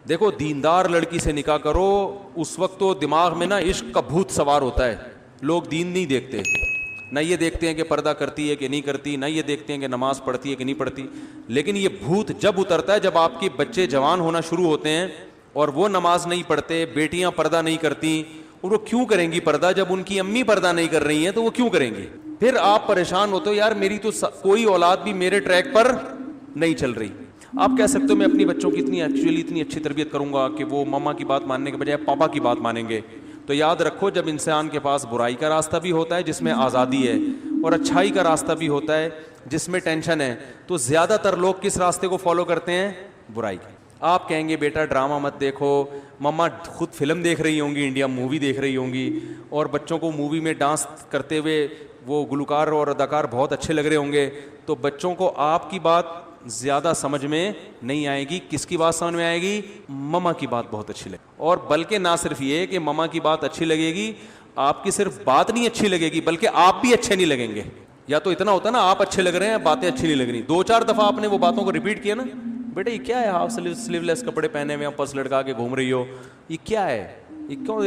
دیکھو دیندار لڑکی سے نکاح کرو, اس وقت تو دماغ میں نا عشق کا بھوت سوار ہوتا ہے. لوگ دین نہیں دیکھتے, نہ یہ دیکھتے ہیں کہ پردہ کرتی ہے کہ نہیں کرتی, نہ یہ دیکھتے ہیں کہ نماز پڑھتی ہے کہ نہیں پڑھتی. لیکن یہ بھوت جب اترتا ہے جب آپ کے بچے جوان ہونا شروع ہوتے ہیں اور وہ نماز نہیں پڑھتے, بیٹیاں پردہ نہیں کرتی. اور وہ کیوں کریں گی پردہ جب ان کی امی پردہ نہیں کر رہی ہیں, تو وہ کیوں کریں گی؟ پھر آپ پریشان ہوتے ہو, یار میری تو کوئی اولاد بھی میرے ٹریک پر نہیں چل رہی. آپ کہہ سکتے ہو میں اپنی بچوں کی اتنی اچھی تربیت کروں گا کہ وہ ماما کی بات ماننے کے بجائے پاپا کی بات مانیں گے. تو یاد رکھو, جب انسان کے پاس برائی کا راستہ بھی ہوتا ہے جس میں آزادی ہے, اور اچھائی کا راستہ بھی ہوتا ہے جس میں ٹینشن ہے, تو زیادہ تر لوگ کس راستے کو فالو کرتے ہیں؟ برائی کا. آپ کہیں گے بیٹا ڈرامہ مت دیکھو, مما خود فلم دیکھ رہی ہوں گی, انڈیا مووی دیکھ رہی ہوں گی, اور بچوں کو مووی میں ڈانس کرتے ہوئے وہ گلوکار اور اداکار بہت اچھے لگ رہے ہوں گے. تو بچوں کو آپ کی بات زیادہ سمجھ میں نہیں آئے گی. کس کی بات سمجھ میں آئے گی؟ مما کی بات بہت اچھی لگے. اور بلکہ نہ صرف یہ کہ مما کی بات اچھی لگے گی, آپ کی صرف بات نہیں اچھی لگے گی بلکہ آپ بھی اچھے نہیں لگیں گے. یا تو اتنا ہوتا نا آپ اچھے لگ رہے ہیں, باتیں اچھی نہیں لگ رہی, 2-4 دفعہ آپ نے وہ باتوں کو ریپیٹ کیا نا, بیٹا یہ کیا ہے ہاف سلیو لیس کپڑے پہنے ہوئے پرس لٹکا کے گھوم رہی ہو, یہ کیا ہے, یہ کیوں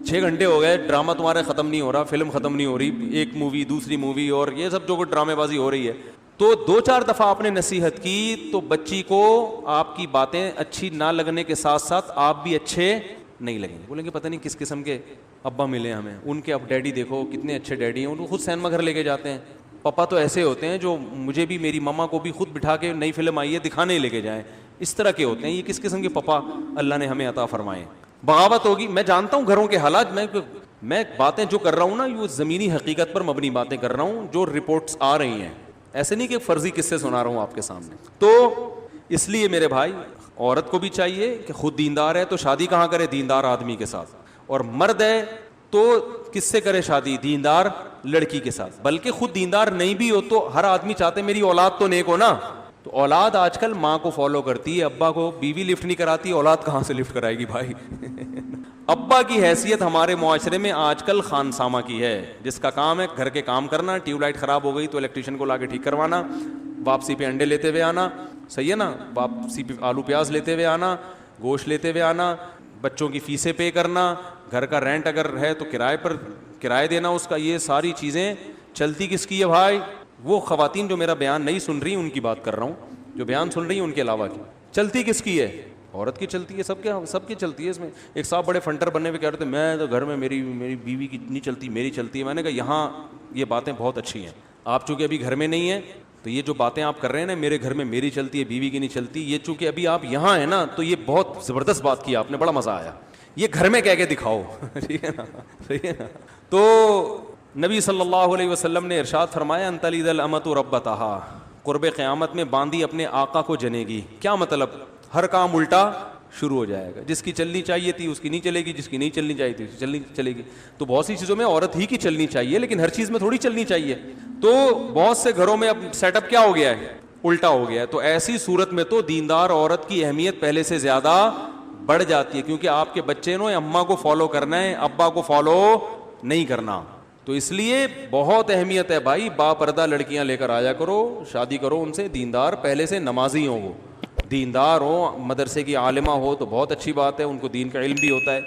6 گھنٹے ہو گئے ڈرامہ تمہارے ختم نہیں ہو رہا, فلم ختم نہیں ہو رہی, ایک مووی دوسری مووی اور یہ سب جو کوئی ڈرامے بازی ہو رہی ہے. تو 2-4 دفعہ آپ نے نصیحت کی تو بچی کو آپ کی باتیں اچھی نہ لگنے کے ساتھ ساتھ آپ بھی اچھے نہیں لگیں گے. بولیں گے پتہ نہیں کس قسم کے ابا ملے ہمیں, ان کے اب ڈیڈی دیکھو کتنے اچھے ڈیڈی ہیں, ان کو خود سینما گھر لے کے جاتے ہیں. پپا تو ایسے ہوتے ہیں جو مجھے بھی میری مما کو بھی خود بٹھا کے نئی فلم آئی ہے دکھانے لے کے جائیں, اس طرح کے ہوتے ہیں. یہ کس قسم کے پپا اللہ نے ہمیں عطا فرمائے. بغاوت ہوگی. میں جانتا ہوں گھروں کے حالات, میں باتیں جو کر رہا ہوں نا یہ زمینی حقیقت پر مبنی باتیں کر رہا ہوں جو رپورٹس آ رہی ہیں, ایسے نہیں کہ فرضی قصے سنا رہا ہوں آپ کے سامنے. تو اس لیے میرے بھائی عورت کو بھی چاہیے کہ خود دیندار ہے تو شادی کہاں کرے؟ دیندار آدمی کے ساتھ. اور مرد ہے تو کس سے کرے شادی؟ دیندار لڑکی کے ساتھ. بلکہ خود دیندار نہیں بھی ہو تو ہر آدمی چاہتے میری اولاد تو نیک ہو نا. تو اولاد آج کل ماں کو فالو کرتی ہے, ابا کو. بیوی لفٹ نہیں کراتی, اولاد کہاں سے لفٹ کرائے گی بھائی؟ ابا کی حیثیت ہمارے معاشرے میں آج کل خانسامہ کی ہے, جس کا کام ہے گھر کے کام کرنا. ٹیوب لائٹ خراب ہو گئی تو الیکٹریشین کو لا کے ٹھیک کروانا, واپسی پہ انڈے لیتے ہوئے آنا, صحیح ہے نا, واپسی پہ آلو پیاز لیتے ہوئے آنا, گوشت لیتے ہوئے آنا, بچوں کی فیسیں پے کرنا, گھر کا رینٹ اگر ہے تو کرائے پر کرایہ دینا اس کا. یہ ساری چیزیں چلتی کس کی ہے بھائی؟ وہ خواتین جو میرا بیان نہیں سن رہی ان کی بات کر رہا ہوں, جو بیان سن رہی ہیں ان کے علاوہ کی. چلتی کس کی ہے؟ عورت کی چلتی ہے. سب کی چلتی ہے. اس میں ایک صاحب بڑے فنٹر بننے ہوئے کہہ رہے تھے میں تو گھر میں میری بیوی کی نہیں چلتی, میری چلتی ہے. میں نے کہا یہاں یہ باتیں بہت اچھی ہیں, آپ چونکہ ابھی گھر میں نہیں ہیں تو یہ جو باتیں آپ کر رہے ہیں نا میرے گھر میں میری چلتی ہے بیوی کی نہیں چلتی, یہ چونکہ ابھی آپ یہاں ہیں نا تو یہ بہت زبردست بات کی آپ نے, بڑا مزہ آیا. یہ گھر میں کہہ کے دکھاؤ, ٹھیک ہے نا, صحیح ہے نا. تو نبی صلی اللہ علیہ وسلم نے ارشاد فرمایا ان تلد الامۃ ربتہا, قرب قیامت میں باندی اپنے آقا کو جنے گی. کیا مطلب؟ ہر کام الٹا شروع ہو جائے گا. جس کی چلنی چاہیے تھی اس کی نہیں چلے گی, جس کی نہیں چلنی چاہیے تھی اس کی چلے گی. تو بہت سی چیزوں میں عورت ہی کی چلنی چاہیے لیکن ہر چیز میں تھوڑی چلنی چاہیے. تو بہت سے گھروں میں اب سیٹ اپ کیا ہو گیا ہے؟ الٹا ہو گیا ہے. تو ایسی صورت میں تو دیندار عورت کی اہمیت پہلے سے زیادہ بڑھ جاتی ہے, کیونکہ آپ کے بچے نے اماں کو فالو کرنا ہے, ابا کو فالو نہیں کرنا. تو اس لیے بہت اہمیت ہے بھائی, با پردہ لڑکیاں لے کر آیا کرو, شادی کرو ان سے, دیندار پہلے سے نمازی ہوں, وہ دیندار ہو, مدرسے کی عالمہ ہو تو بہت اچھی بات ہے, ان کو دین کا علم بھی ہوتا ہے.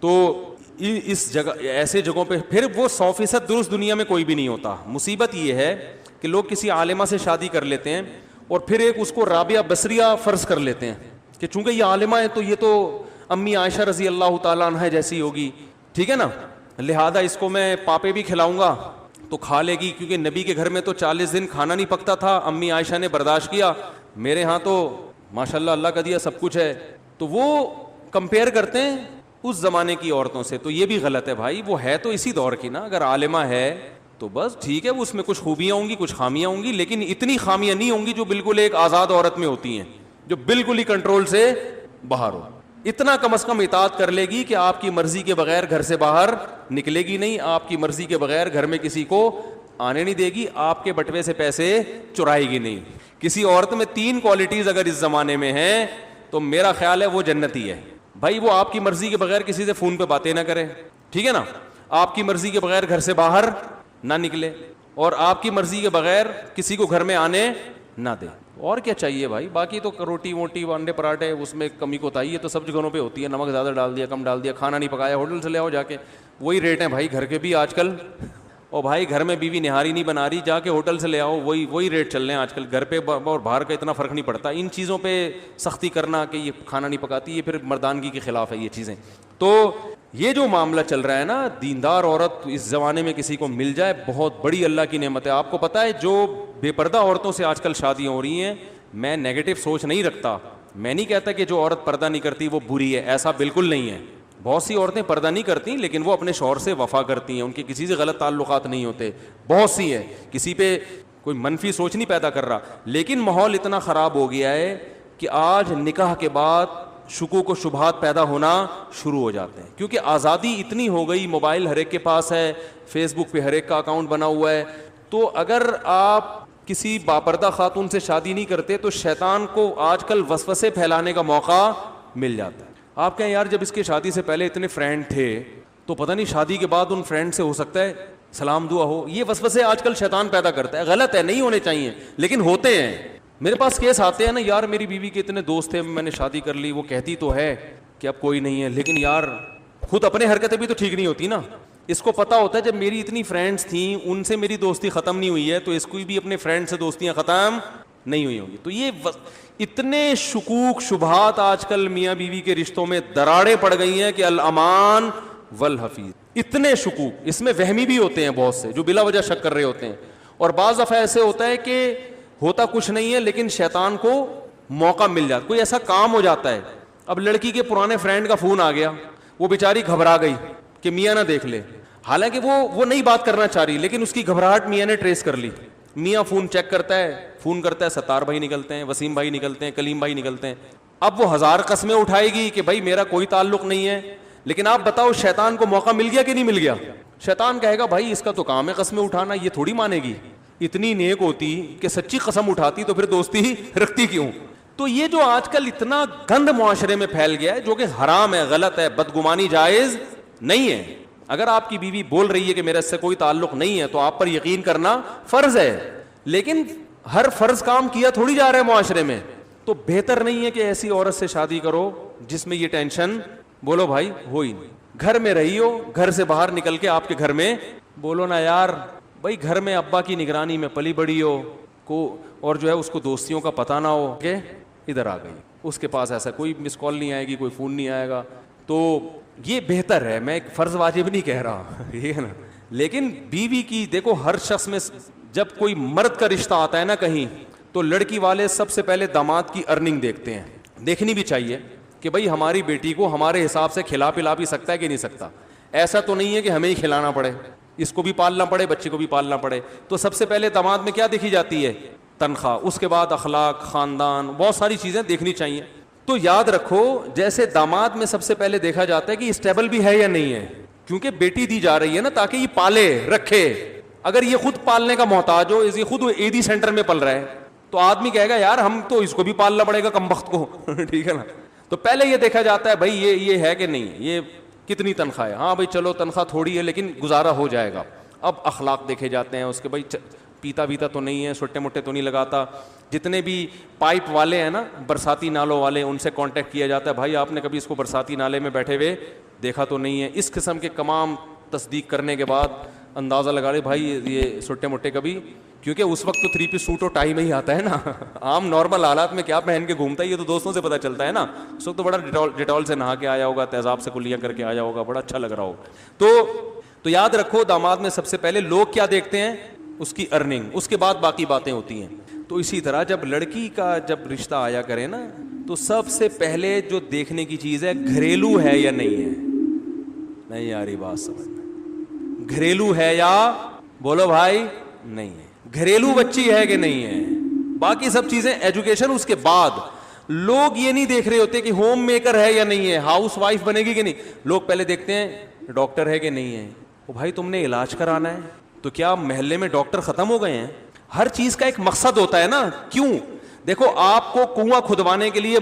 تو اس جگہ ایسے جگہوں پہ پھر وہ 100% درست دنیا میں کوئی بھی نہیں ہوتا. مصیبت یہ ہے کہ لوگ کسی عالمہ سے شادی کر لیتے ہیں اور پھر ایک اس کو رابعہ بصریہ فرض کر لیتے ہیں کہ چونکہ یہ عالمہ ہے تو یہ تو امی عائشہ رضی اللہ تعالیٰ عنہ جیسی ہوگی, ٹھیک ہے نا, لہذا اس کو میں پاپے بھی کھلاؤں گا تو کھا لے گی, کیونکہ نبی کے گھر میں تو 40 دن کھانا نہیں پکتا تھا, امی عائشہ نے برداشت کیا, میرے ہاں تو ماشاءاللہ اللہ کا دیا سب کچھ ہے. تو وہ کمپیئر کرتے ہیں اس زمانے کی عورتوں سے. تو یہ بھی غلط ہے بھائی, وہ ہے تو اسی دور کی نا, اگر عالمہ ہے تو بس ٹھیک ہے, وہ اس میں کچھ خوبیاں ہوں گی کچھ خامیاں ہوں گی, لیکن اتنی خامیاں نہیں ہوں گی جو بالکل ایک آزاد عورت میں ہوتی ہیں, جو بالکل ہی کنٹرول سے باہر ہو. اتنا کم از کم اطاعت کر لے گی کہ آپ کی مرضی کے بغیر گھر سے باہر نکلے گی نہیں, آپ کی مرضی کے بغیر گھر میں کسی کو آنے نہیں دے گی, آپ کے بٹوے سے پیسے چرائے گی نہیں. کسی عورت میں 3 کوالٹیز اگر اس زمانے میں ہیں تو میرا خیال ہے وہ جنتی ہے بھائی. وہ آپ کی مرضی کے بغیر کسی سے فون پہ باتیں نہ کرے, ٹھیک ہے نا, آپ کی مرضی کے بغیر گھر سے باہر نہ نکلے, اور آپ کی مرضی کے بغیر کسی کو گھر میں آنے نہ دے. اور کیا چاہیے بھائی, باقی تو روٹی ووٹی انڈے پراٹھے اس میں کمی کوتاہی ہے تو سب جگہوں پہ ہوتی ہے, نمک زیادہ ڈال دیا کم ڈال دیا, کھانا نہیں پکایا ہوٹل سے لے آؤ جا کے, وہی ریٹ ہیں بھائی گھر کے بھی آج کل. اور بھائی گھر میں بیوی نہاری نہیں بنا رہی, جا کے ہوٹل سے لے آؤ, وہی ریٹ چل رہے ہیں آج کل. گھر پہ اور باہر کا اتنا فرق نہیں پڑتا. ان چیزوں پہ سختی کرنا کہ یہ کھانا نہیں پکاتی, یہ پھر مردانگی کے خلاف ہے یہ چیزیں. تو یہ جو معاملہ چل رہا ہے نا, دیندار عورت اس زمانے میں کسی کو مل جائے بہت بڑی اللہ کی نعمت ہے. آپ کو پتہ ہے جو بے پردہ عورتوں سے آج کل شادیاں ہو رہی ہیں, میں نیگیٹو سوچ نہیں رکھتا, میں نہیں کہتا کہ جو عورت پردہ نہیں کرتی وہ بری ہے, ایسا بالکل نہیں ہے. بہت سی عورتیں پردہ نہیں کرتی لیکن وہ اپنے شوہر سے وفا کرتی ہیں, ان کے کسی سے غلط تعلقات نہیں ہوتے, بہت سی ہیں. کسی پہ کوئی منفی سوچ نہیں پیدا کر رہا, لیکن ماحول اتنا خراب ہو گیا ہے کہ آج نکاح کے بعد شکوک و شبہات پیدا ہونا شروع ہو جاتے ہیں, کیونکہ آزادی اتنی ہو گئی, موبائل ہر ایک کے پاس ہے, فیس بک پہ ہر ایک کا اکاؤنٹ بنا ہوا ہے. تو اگر آپ کسی باپردہ خاتون سے شادی نہیں کرتے تو شیطان کو آج کل وسوسے پھیلانے کا موقع مل جاتا ہے. آپ کہیں یار جب اس کی شادی سے پہلے اتنے فرینڈ تھے تو پتہ نہیں شادی کے بعد ان فرینڈ سے ہو سکتا ہے سلام دعا ہو. یہ وسوسے آج کل شیطان پیدا کرتا ہے, غلط ہے, نہیں ہونے چاہیے لیکن ہوتے ہیں. میرے پاس کیس آتے ہیں نا, یار میری بیوی کے اتنے دوست تھے, میں نے شادی کر لی, وہ کہتی تو ہے کہ اب کوئی نہیں ہے, لیکن یار خود اپنے حرکتیں بھی تو ٹھیک نہیں ہوتی نا. اس کو پتا ہوتا ہے جب میری اتنی فرینڈس تھیں ان سے میری دوستی ختم نہیں ہوئی ہے تو اس کو بھی اپنے فرینڈ سے دوستیاں ختم نہیں ہوئی ہوں گی. تو یہ اتنے شکوک شبہات آج کل میاں بیوی کے رشتوں میں دراڑیں پڑ گئی ہیں کہ الامان والحفیظ. اتنے شکوک, اس میں وہمی بھی ہوتے ہیں بہت سے جو بلا وجہ شک کر رہے ہوتے ہیں, اور بعض دفعہ ایسے ہوتا ہے کہ ہوتا کچھ نہیں ہے لیکن شیطان کو موقع مل جاتا, کوئی ایسا کام ہو جاتا ہے. اب لڑکی کے پرانے فرینڈ کا فون آ گیا, وہ بیچاری گھبرا گئی کہ میاں نہ دیکھ لے, حالانکہ وہ نہیں بات کرنا چاہ رہی لیکن اس کی گھبراہٹ میاں نے ٹریس کر لی. میاں فون چیک کرتا ہے, فون کرتا ہے, ستار بھائی نکلتے ہیں, وسیم بھائی نکلتے ہیں, کلیم بھائی نکلتے ہیں. اب وہ ہزار قسمیں اٹھائے گی کہ بھائی میرا کوئی تعلق نہیں ہے, لیکن آپ بتاؤ شیطان کو موقع مل گیا کہ نہیں مل گیا؟ شیطان کہے گا بھائی اس کا تو کام ہے قسمیں اٹھانا, یہ تھوڑی مانے گی, اتنی نیک ہوتی کہ سچی قسم اٹھاتی تو پھر دوستی ہی رکھتی کیوں. تو یہ جو آج کل اتنا گند معاشرے میں پھیل گیا ہے جو کہ حرام ہے, غلط ہے, بدگمانی جائز نہیں ہے. اگر آپ کی بیوی بول رہی ہے کہ میرا اس سے کوئی تعلق نہیں ہے تو آپ پر یقین کرنا فرض ہے, لیکن ہر فرض کام کیا تھوڑی جا رہا ہے معاشرے میں. تو بہتر نہیں ہے کہ ایسی عورت سے شادی کرو جس میں یہ ٹینشن بولو بھائی ہو ہی نہیں. گھر میں رہی ہو, گھر سے باہر نکل کے آپ کے گھر میں بولو نا یار بھائی گھر میں ابا کی نگرانی میں پلی بڑی ہو کو, اور جو ہے اس کو دوستیوں کا پتہ نہ ہو کہ ادھر آ گئی, اس کے پاس ایسا کوئی مس کال نہیں آئے گی, کوئی فون نہیں آئے گا. تو یہ بہتر ہے, میں ایک فرض واجب نہیں کہہ رہا یہ ہے نا, لیکن بیوی کی دیکھو ہر شخص میں جب کوئی مرد کا رشتہ آتا ہے نا کہیں تو لڑکی والے سب سے پہلے داماد کی ارننگ دیکھتے ہیں. دیکھنی بھی چاہیے کہ بھائی ہماری بیٹی کو ہمارے حساب سے کھلا پلا بھی سکتا ہے کہ نہیں سکتا. ایسا تو نہیں ہے کہ ہمیں ہی کھلانا پڑے, اس کو بھی پالنا پڑے, بچے کو بھی پالنا پڑے. تو سب سے پہلے داماد میں کیا دیکھی جاتی ہے؟ تنخواہ, اس کے بعد اخلاق, خاندان, بہت ساری چیزیں دیکھنی چاہیے. تو یاد رکھو جیسے داماد میں سب سے پہلے دیکھا جاتا ہے کہ اسٹیبل بھی ہے یا نہیں ہے, کیونکہ بیٹی دی جا رہی ہے نا تاکہ یہ پالے رکھے. اگر یہ خود پالنے کا محتاج ہو, یہ خود ایدی سینٹر میں پل رہا ہے تو آدمی کہے گا یار ہم تو اس کو بھی پالنا پڑے گا کمبخت کو ٹھیک ہے نا. تو پہلے یہ دیکھا جاتا ہے بھائی یہ ہے کہ نہیں, یہ کتنی تنخواہ ہے, ہاں بھائی چلو تنخواہ تھوڑی ہے لیکن گزارا ہو جائے گا. اب اخلاق دیکھے جاتے ہیں اس کے, بھائی پیتا ویتا تو نہیں ہے, چھوٹے موٹے تو نہیں لگاتا. جتنے بھی پائپ والے ہیں نا, برساتی نالوں والے, ان سے کانٹیکٹ کیا جاتا ہے, بھائی آپ نے کبھی اس کو برساتی نالے میں بیٹھے ہوئے دیکھا تو نہیں ہے. اس قسم کے تمام تصدیق کرنے کے بعد اندازہ لگا لے بھائی یہ چھوٹے موٹے کبھی, کیونکہ اس وقت تو 3 پیس سوٹ اور ٹائی میں ہی آتا ہے نا, عام نارمل حالات میں کیا پہن کے گھومتا ہے یہ تو دوستوں سے پتہ چلتا ہے نا. اس وقت تو بڑا ڈیٹول سے نہا کے آیا ہوگا, تیزاب سے کلیاں کر کے آیا ہوگا, بڑا اچھا لگ رہا ہوگا. تو یاد رکھو داماد میں سب سے پہلے لوگ کیا دیکھتے ہیں؟ اس کی ارننگ, اس کے بعد باقی باتیں ہوتی ہیں. تو اسی طرح جب لڑکی کا جب رشتہ آیا کرے نا تو سب سے پہلے جو دیکھنے کی چیز ہے گھریلو ہے یا نہیں ہے. نہیں یاری بات سمجھنا, گھریلو ہے یا بولو بھائی نہیں ہے, گھریلو بچی ہے کہ نہیں ہے. باقی سب چیزیں ایجوکیشن اس کے بعد. لوگ یہ نہیں دیکھ رہے ہوتے کہ ہوم میکر ہے یا نہیں ہے, ہاؤس وائف بنے گی کہ نہیں. لوگ پہلے دیکھتے ہیں ڈاکٹر ہے کہ نہیں ہے. او بھائی تم نے علاج کرانا ہے تو کیا محلے میں ڈاکٹر ختم ہو گئے ہیں؟ ہر چیز کا ایک مقصد ہوتا ہے نا. کیوں؟ دیکھو آپ کو کنواں کھدوانے کے لیے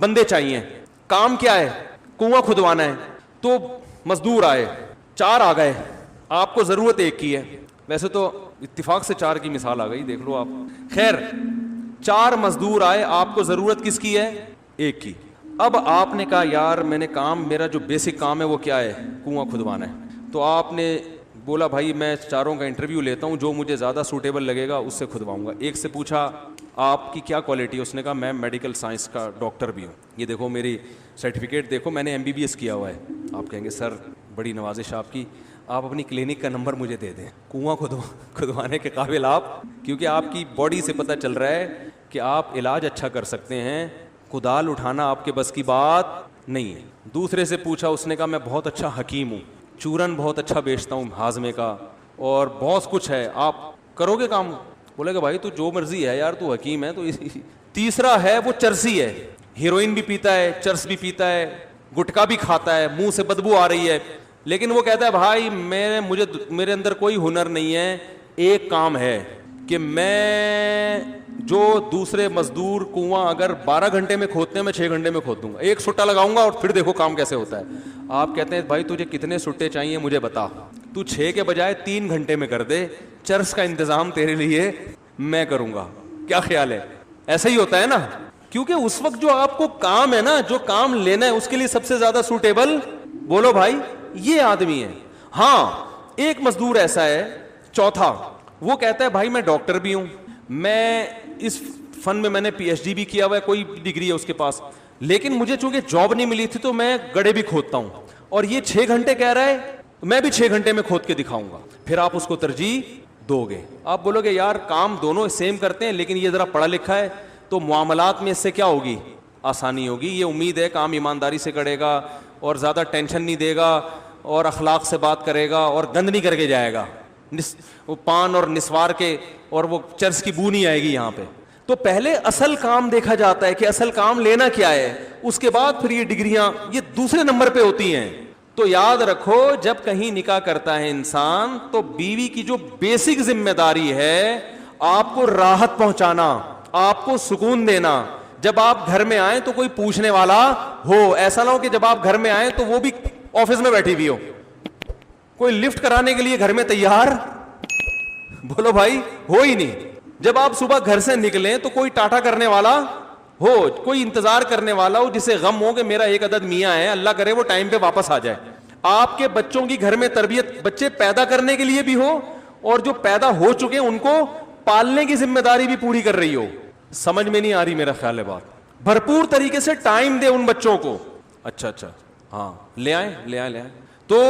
بندے چاہیے, کام کیا ہے؟ کنواں کھدوانا ہے. تو مزدور آئے, 4 آ گئے, آپ کو ضرورت ایک کی ہے. ویسے تو اتفاق سے 4 کی مثال آ گئی, دیکھ لو آپ. خیر 4 مزدور آئے, آپ کو ضرورت کس کی ہے؟ ایک کی. اب آپ نے کہا یار میں نے کام, میرا جو بیسک کام ہے وہ کیا ہے؟ کنواں کھدوانا ہے. تو آپ نے بولا بھائی میں 4 کا انٹرویو لیتا ہوں, جو مجھے زیادہ سوٹیبل لگے گا اس سے کھدواؤں گا. ایک سے پوچھا آپ کی کیا کوالٹی ہے؟ اس نے کہا میں میڈیکل سائنس کا ڈاکٹر بھی ہوں, یہ دیکھو میری سرٹیفکیٹ دیکھو, میں نے MBBS کیا ہوا ہے. آپ کہیں گے سر بڑی نوازش آپ کی, آپ اپنی کلینک کا نمبر مجھے دے دیں, کنواں کھدوانے کے قابل آپ, کیونکہ آپ کی باڈی سے پتہ چل رہا ہے کہ آپ علاج اچھا کر سکتے ہیں, کدال اٹھانا آپ کے بس کی بات نہیں ہے. دوسرے سے پوچھا, اس نے کہا میں بہت اچھا حکیم ہوں, چورن بہت اچھا بیچتا ہوں ہاضمے کا, اور بہت کچھ ہے, آپ کرو گے کام؟ بولے کہ بھائی تو جو مرضی ہے یار, تو حکیم ہے تو. تیسرا ہے وہ چرسی ہے, ہیروئن بھی پیتا ہے, چرس بھی پیتا ہے, گٹکا بھی کھاتا ہے, منہ سے بدبو آ رہی ہے, لیکن وہ کہتا ہے بھائی میرے اندر کوئی ہنر نہیں ہے, ایک کام ہے کہ میں جو دوسرے مزدور کنواں اگر 12 گھنٹے میں کھودتے ہیں میں 6 گھنٹے میں کھود دوں گا, ایک سٹا لگاؤں گا اور پھر دیکھو کام کیسے ہوتا ہے. آپ کہتے ہیں بھائی تجھے کتنے سٹے چاہیے مجھے بتا, تو 6 کے بجائے 3 گھنٹے میں کر دے, چرس کا انتظام تیرے لیے میں کروں گا. کیا خیال ہے؟ ایسا ہی ہوتا ہے نا, کیونکہ اس وقت جو آپ کو کام ہے نا, جو کام لینا ہے اس کے لیے سب سے زیادہ سوٹیبل بولو بھائی یہ آدمی ہے. ہاں ایک مزدور ایسا ہے, چوتھا, وہ کہتا ہے بھائی میں ڈاکٹر بھی ہوں, میں اس فن میں نے PhD بھی کیا ہوا ہے, کوئی ڈگری ہے اس کے پاس, لیکن مجھے چونکہ جاب نہیں ملی تھی تو میں گڑھے بھی کھودتا ہوں, اور یہ 6 گھنٹے کہہ رہا ہے, میں بھی 6 گھنٹے میں کھود کے دکھاؤں گا. پھر آپ اس کو ترجیح دو گے؟ آپ بولو گے یار کام دونوں سیم کرتے ہیں, لیکن یہ ذرا پڑھا لکھا ہے تو معاملات میں اس سے کیا ہوگی؟ آسانی ہوگی. یہ امید ہے کام ایمانداری سے کرے گا اور زیادہ ٹینشن نہیں دے گا اور اخلاق سے بات کرے گا اور گند نہیں کر کے جائے گا, وہ پان اور نسوار کے اور وہ چرس کی بو نہیں آئے گی یہاں پہ. تو پہلے اصل کام دیکھا جاتا ہے کہ اصل کام لینا کیا ہے, اس کے بعد پھر یہ ڈگریاں یہ دوسرے نمبر پہ ہوتی ہیں. تو یاد رکھو جب کہیں نکاح کرتا ہے انسان تو بیوی کی جو بیسک ذمہ داری ہے آپ کو راحت پہنچانا, آپ کو سکون دینا. جب آپ گھر میں آئیں تو کوئی پوچھنے والا ہو, ایسا نہ ہو کہ جب آپ گھر میں آئیں تو وہ بھی آفس میں بیٹھی ہوئی ہو, کوئی لفٹ کرانے کے لیے گھر میں تیار بولو بھائی ہو ہی نہیں. جب آپ صبح گھر سے نکلیں تو کوئی ٹاٹا کرنے والا ہو, کوئی انتظار کرنے والا ہو جسے غم ہو کہ میرا ایک عدد میاں ہے, اللہ کرے وہ ٹائم پہ واپس آ جائے. آپ کے بچوں کی گھر میں تربیت, بچے پیدا کرنے کے لیے بھی ہو اور جو پیدا ہو چکے ان کو پالنے کی ذمہ داری بھی پوری کر رہی ہو. سمجھ میں نہیں آ رہی میرا خیال ہے بات؟ بھرپور طریقے سے ٹائم دے ان بچوں کو. اچھا ہاں لے آئیں. تو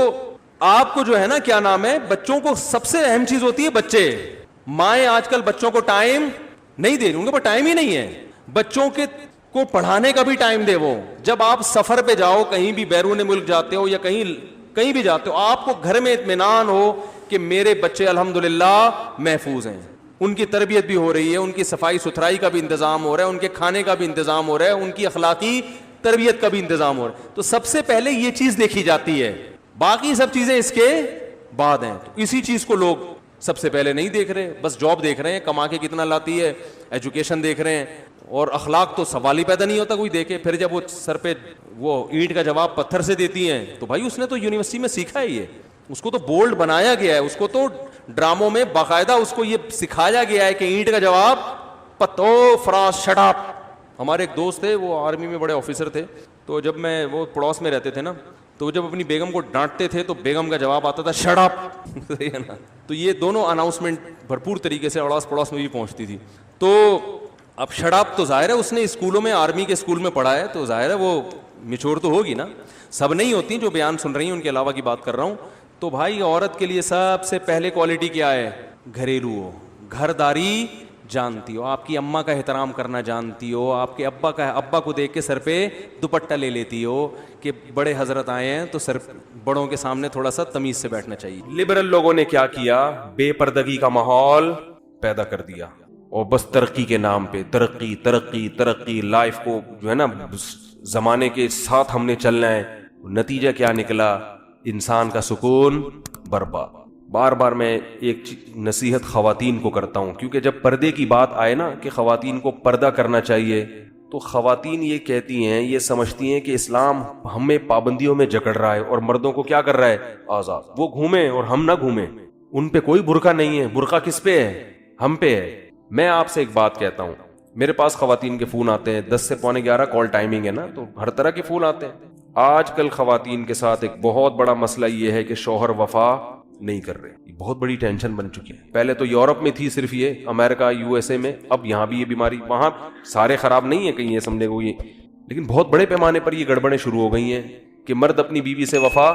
آپ کو جو ہے نا کیا نام ہے, بچوں کو سب سے اہم چیز ہوتی ہے بچے. مائیں آج کل بچوں کو ٹائم نہیں دے رہی, ان کے پاس ٹائم ہی نہیں ہے. بچوں کے کو پڑھانے کا بھی ٹائم دے. وہ جب آپ سفر پہ جاؤ, کہیں بھی بیرون ملک جاتے ہو یا کہیں بھی جاتے ہو, آپ کو گھر میں اطمینان ہو کہ میرے بچے الحمدللہ محفوظ ہیں, ان کی تربیت بھی ہو رہی ہے, ان کی صفائی ستھرائی کا بھی انتظام ہو رہا ہے, ان کے کھانے کا بھی انتظام ہو رہا ہے, ان کی اخلاقی تربیت کا بھی انتظام ہو رہا ہے. تو سب سے پہلے یہ چیز دیکھی جاتی ہے, باقی سب چیزیں اس کے بعد ہیں. تو اسی چیز کو لوگ سب سے پہلے نہیں دیکھ رہے, بس جاب دیکھ رہے ہیں کما کے کتنا لاتی ہے, ایجوکیشن دیکھ رہے ہیں, اور اخلاق تو سوال ہی پیدا نہیں ہوتا کوئی دیکھے. پھر جب وہ سر پہ وہ اینٹ کا جواب پتھر سے دیتی ہیں تو بھائی اس نے تو یونیورسٹی میں سیکھا ہے, یہ اس کو تو بولڈ بنایا گیا ہے, اس کو تو ڈراموں میں باقاعدہ اس کو یہ سکھایا گیا ہے کہ اینٹ کا جواب پتو فراس شٹ اپ. ہمارے ایک دوست تھے, وہ آرمی میں بڑے آفیسر تھے, تو جب میں وہ پڑوس میں رہتے تھے نا, تو جب اپنی بیگم کو ڈانٹتے تھے تو بیگم کا جواب آتا تھا شٹ اپ. تو یہ دونوں اناؤنسمنٹ بھرپور طریقے سے اڑوس پڑوس میں بھی پہنچتی تھی. تو اب شٹ اپ تو ظاہر ہے اس نے اسکولوں میں, آرمی کے اسکول میں پڑھا ہے, تو ظاہر ہے وہ میچور تو ہوگی نا. سب نہیں ہوتی جو بیان سن رہی ہیں, ان کے علاوہ کی بات کر رہا ہوں. تو بھائی عورت کے لیے سب سے پہلے کوالٹی کیا ہے؟ گھریلو ہو, گھرداری جانتی ہو, آپ کی اماں کا احترام کرنا جانتی ہو, آپ کے ابا کو دیکھ کے سر پہ دوپٹہ لے لیتی ہو کہ بڑے حضرت آئے ہیں تو سر بڑوں کے سامنے تھوڑا سا تمیز سے بیٹھنا چاہیے. لبرل لوگوں نے کیا کیا؟ بے پردگی کا ماحول پیدا کر دیا, اور بس ترقی کے نام پہ ترقی ترقی ترقی, لائف کو جو ہے نا زمانے کے ساتھ ہم نے چلنا ہے. نتیجہ کیا نکلا؟ انسان کا سکون برباد. بار بار میں ایک نصیحت خواتین کو کرتا ہوں, کیونکہ جب پردے کی بات آئے نا کہ خواتین کو پردہ کرنا چاہیے, تو خواتین یہ کہتی ہیں, یہ سمجھتی ہیں کہ اسلام ہمیں پابندیوں میں جکڑ رہا ہے اور مردوں کو کیا کر رہا ہے؟ آزاد. وہ گھومیں اور ہم نہ گھومیں, ان پہ کوئی برقع نہیں ہے. برقع کس پہ ہے؟ ہم پہ ہے. میں آپ سے ایک بات کہتا ہوں, میرے پاس خواتین کے فون آتے ہیں 10 سے 11:15 کال ٹائمنگ ہے نا, تو ہر طرح کے فون آتے ہیں. آج کل خواتین کے ساتھ ایک بہت بڑا مسئلہ یہ ہے کہ شوہر وفا نہیں کر رہے. یہ بہت بڑی ٹینشن بن چکی ہے. پہلے تو یورپ میں تھی صرف یہ, امریکہ USA میں, اب یہاں بھی یہ بیماری. وہاں سارے خراب نہیں ہے کہیں یہ سمجھنے کو, یہ لیکن بہت بڑے پیمانے پر یہ گڑبڑیں شروع ہو گئی ہیں کہ مرد اپنی بیوی سے وفا,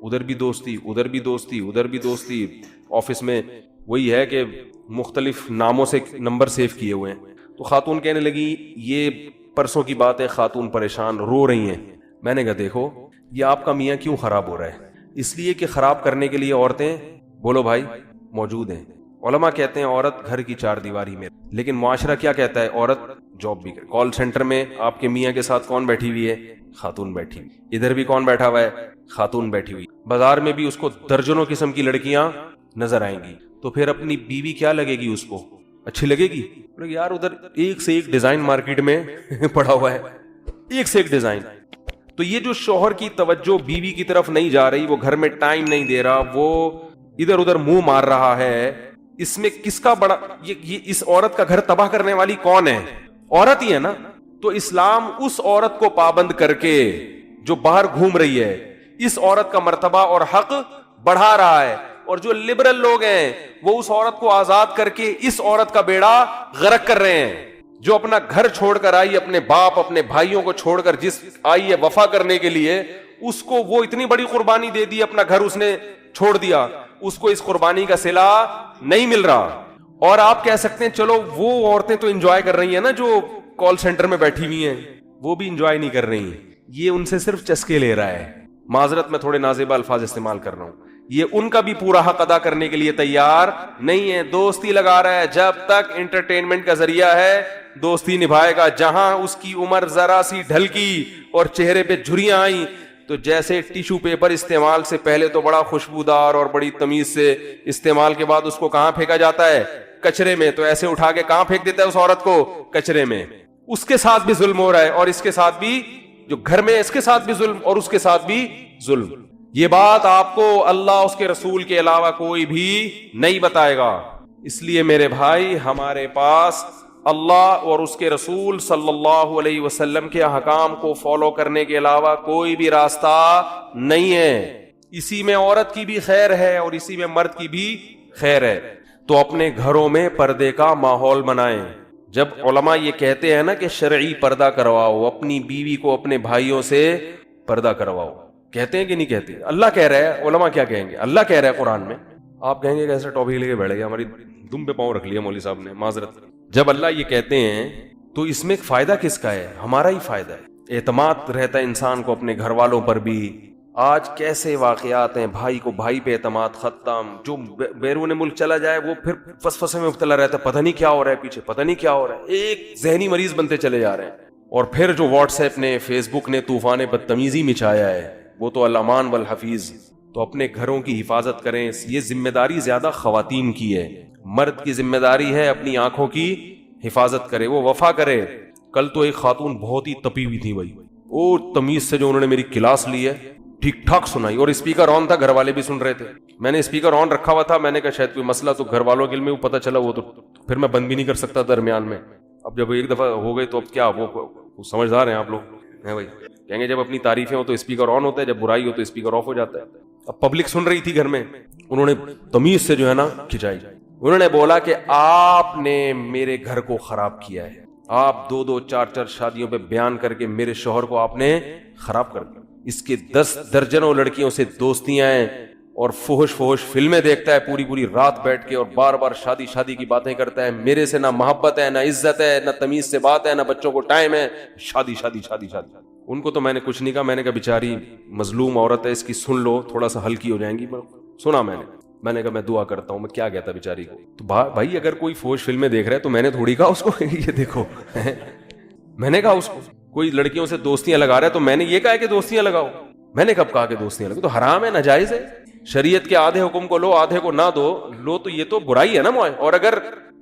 ادھر بھی دوستی, ادھر بھی دوستی, ادھر بھی دوستی. آفس میں وہی ہے کہ مختلف ناموں سے نمبر سیو کیے ہوئے ہیں. تو خاتون کہنے لگی, یہ پرسوں کی بات ہے, خاتون پریشان رو رہی ہیں. میں نے کہا دیکھو یہ آپ کا میاں کیوں خراب ہو رہا ہے, اس لیے کہ خراب کرنے کے لیے عورتیں, بولو بھائی, موجود ہیں. علماء کہتے ہیں عورت گھر کی 4 دیواری میں, لیکن معاشرہ کیا کہتا ہے, عورت جاب بھی کرے. کال سینٹر میں آپ کے میاں کے ساتھ کون بیٹھی ہوئی ہے, خاتون بیٹھی ہوئی. ادھر بھی کون بیٹھا ہوا ہے, خاتون بیٹھی ہوئی. بازار میں بھی اس کو درجنوں قسم کی لڑکیاں نظر آئیں گی, تو پھر اپنی بیوی کیا لگے گی, اس کو اچھی لگے گی. یار ادھر ایک سے ایک ڈیزائن مارکیٹ میں پڑا ہوا ہے, ایک سے ایک ڈیزائن. تو یہ جو شوہر کی توجہ بیوی کی طرف نہیں جا رہی, وہ گھر میں ٹائم نہیں دے رہا, وہ ادھر ادھر منہ مار رہا ہے, اس میں کس کا بڑا, یہ اس عورت کا گھر تباہ کرنے والی کون ہے, عورت ہی ہے نا. تو اسلام اس عورت کو پابند کر کے جو باہر گھوم رہی ہے, اس عورت کا مرتبہ اور حق بڑھا رہا ہے. اور جو لبرل لوگ ہیں وہ اس عورت کو آزاد کر کے اس عورت کا بیڑا غرق کر رہے ہیں. جو اپنا گھر چھوڑ کر آئی, اپنے باپ اپنے بھائیوں کو چھوڑ کر جس آئی ہے وفا کرنے کے لیے, اس کو وہ اتنی بڑی قربانی دے دی, اپنا گھر اس نے چھوڑ دیا, اس کو اس قربانی کا صلہ نہیں مل رہا. اور آپ کہہ سکتے ہیں چلو وہ عورتیں تو انجوائے کر رہی ہیں نا, جو کال سینٹر میں بیٹھی ہوئی ہیں, وہ بھی انجوائے نہیں کر رہی ہیں, یہ ان سے صرف چسکے لے رہا ہے. معذرت میں تھوڑے نازیبا الفاظ استعمال کر رہا ہوں, یہ ان کا بھی پورا حق ادا کرنے کے لیے تیار نہیں ہے, دوستی لگا رہا ہے. جب تک انٹرٹینمنٹ کا ذریعہ ہے دوستی نبھائے گا. جہاں اس کی عمر ذرا سی ڈھلکی اور چہرے پہ جھریاں آئیں, تو جیسے ٹیشو پیپر استعمال سے پہلے تو بڑا خوشبودار اور بڑی تمیز سے, استعمال کے بعد اس کو کہاں پھینکا جاتا ہے, کچرے میں. تو ایسے اٹھا کے کہاں پھینک دیتا ہے اس عورت کو, کچرے میں. اس کے ساتھ بھی ظلم ہو رہا ہے, اور اس کے ساتھ بھی جو گھر میں, اس کے ساتھ بھی ظلم, اور اس کے ساتھ بھی ظلم. یہ بات آپ کو اللہ اس کے رسول کے علاوہ کوئی بھی نہیں بتائے گا. اس لیے میرے بھائی, ہمارے پاس اللہ اور اس کے رسول صلی اللہ علیہ وسلم کے احکام کو فالو کرنے کے علاوہ کوئی بھی راستہ نہیں ہے. اسی میں عورت کی بھی خیر ہے اور اسی میں مرد کی بھی خیر ہے. تو اپنے گھروں میں پردے کا ماحول بنائیں. جب علماء یہ کہتے ہیں نا کہ شرعی پردہ کرواؤ, اپنی بیوی کو اپنے بھائیوں سے پردہ کرواؤ, کہتے ہیں کہ نہیں کہتے؟ اللہ کہہ رہا ہے, علماء کیا کہیں گے؟ اللہ کہہ رہا ہے قرآن میں. آپ کہیں گے کہ ایسا ٹاپک لے کے بیٹھ گیا, ہماری دم پہ پاؤں رکھ لیا مولوی صاحب نے, معذرت. جب اللہ یہ کہتے ہیں تو اس میں فائدہ کس کا ہے؟ ہمارا ہی فائدہ ہے. اعتماد رہتا ہے انسان کو اپنے گھر والوں پر بھی. آج کیسے واقعات ہیں, بھائی کو بھائی پہ اعتماد ختم. جو بیرون ملک چلا جائے وہ پھر فسفسے میں مبتلا رہتا ہے, پتہ نہیں کیا ہو رہا ہے پیچھے, پتہ نہیں کیا ہو رہا ہے. ایک ذہنی مریض بنتے چلے جا رہے ہیں. اور پھر جو واٹس ایپ نے, فیس بک نے طوفان بدتمیزی مچایا ہے, وہ تو الامان والحفیظ. تو اپنے گھروں کی حفاظت کریں. یہ ذمہ داری زیادہ خواتین کی ہے. مرد کی ذمہ داری ہے اپنی آنکھوں کی حفاظت کرے, وہ وفا کرے. کل تو ایک خاتون بہت ہی تپی ہوئی تھی بھائی, وہ تمیز سے جو انہوں نے میری کلاس لی ہے ٹھیک ٹھاک سنائی, اور اسپیکر آن تھا, گھر والے بھی سن رہے تھے. میں نے اسپیکر آن رکھا ہوا تھا, میں نے کہا شاید کوئی مسئلہ تو گھر والوں کے علم میں پتہ چلا, وہ تو پھر میں بند بھی نہیں کر سکتا درمیان میں. اب جب ایک دفعہ ہو گئے تو اب کیا, وہ سمجھدار ہیں آپ لوگ ہیں بھائی, کہیں گے جب اپنی تعریفیں ہو تو اسپیکر آن ہوتا ہے, جب برائی ہو تو اسپیکر آف ہو جاتا ہے. اب پبلک سن رہی تھی گھر میں, انہوں نے تمیز سے جو ہے نا کھچائی. انہوں نے بولا کہ آپ نے میرے گھر کو خراب کیا ہے, آپ 2-2 4-4 شادیوں پہ بیان کر کے میرے شوہر کو آپ نے خراب کر دیا. اس کے 10 درجنوں لڑکیوں سے دوستیاں ہیں, اور فحش فلمیں دیکھتا ہے پوری رات بیٹھ کے, اور بار بار شادی کی باتیں کرتا ہے. میرے سے نہ محبت ہے, نہ عزت ہے, نہ تمیز سے بات ہے, نہ بچوں کو ٹائم ہے, شادی. ان کو تو میں نے کچھ نہیں کہا, میں نے کہا بیچاری مظلوم عورت ہے, اس کی سن لو, تھوڑا سا ہلکی ہو جائیں گی. سنا میں نے کہا میں دعا کرتا ہوں. میں کیا کہتا بیچاری کو. تو بھائی اگر کوئی فحش فلمیں دیکھ رہا ہے تو میں نے تھوڑی کہا اس کو یہ دیکھو, میں نے کہا اس کو کوئی لڑکیوں سے دوستیاں لگا رہا ہے تو میں نے یہ کہا کہ دوستیاں لگاؤ؟ میں نے کب کہا کہ دوستیاں لگاؤ؟ تو حرام ہے, ناجائز ہے. شریعت کے آدھے حکم کو لو, آدھے کو نہ لو تو یہ تو برائی ہے نا. اور اگر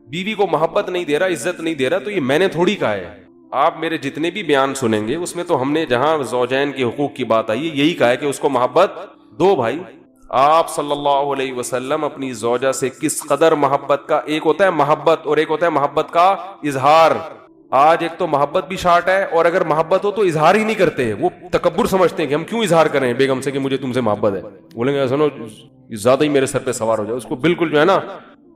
بیوی کو محبت نہیں دے رہا, عزت نہیں دے رہا, تو یہ میں نے تھوڑی کہا ہے. آپ میرے جتنے بھی بیان سنیں گے اس میں تو ہم نے جہاں زوجین کے حقوق کی بات آئی ہے یہی کہا ہے کہ اس کو محبت دو. بھائی آپ صلی اللہ علیہ وسلم اپنی زوجہ سے کس قدر محبت کا, ایک ہوتا ہے محبت اور ایک ہوتا ہے محبت کا اظہار. آج ایک تو محبت بھی شارٹ ہے، اور اگر محبت ہو تو اظہار ہی نہیں کرتے، وہ تکبر سمجھتے ہیں کہ ہم کیوں اظہار کریں بیگم سے کہ مجھے تم سے محبت ہے، بولیں گے سنو زیادہ ہی میرے سر پہ سوار ہو جائے، اس کو بالکل جو ہے نا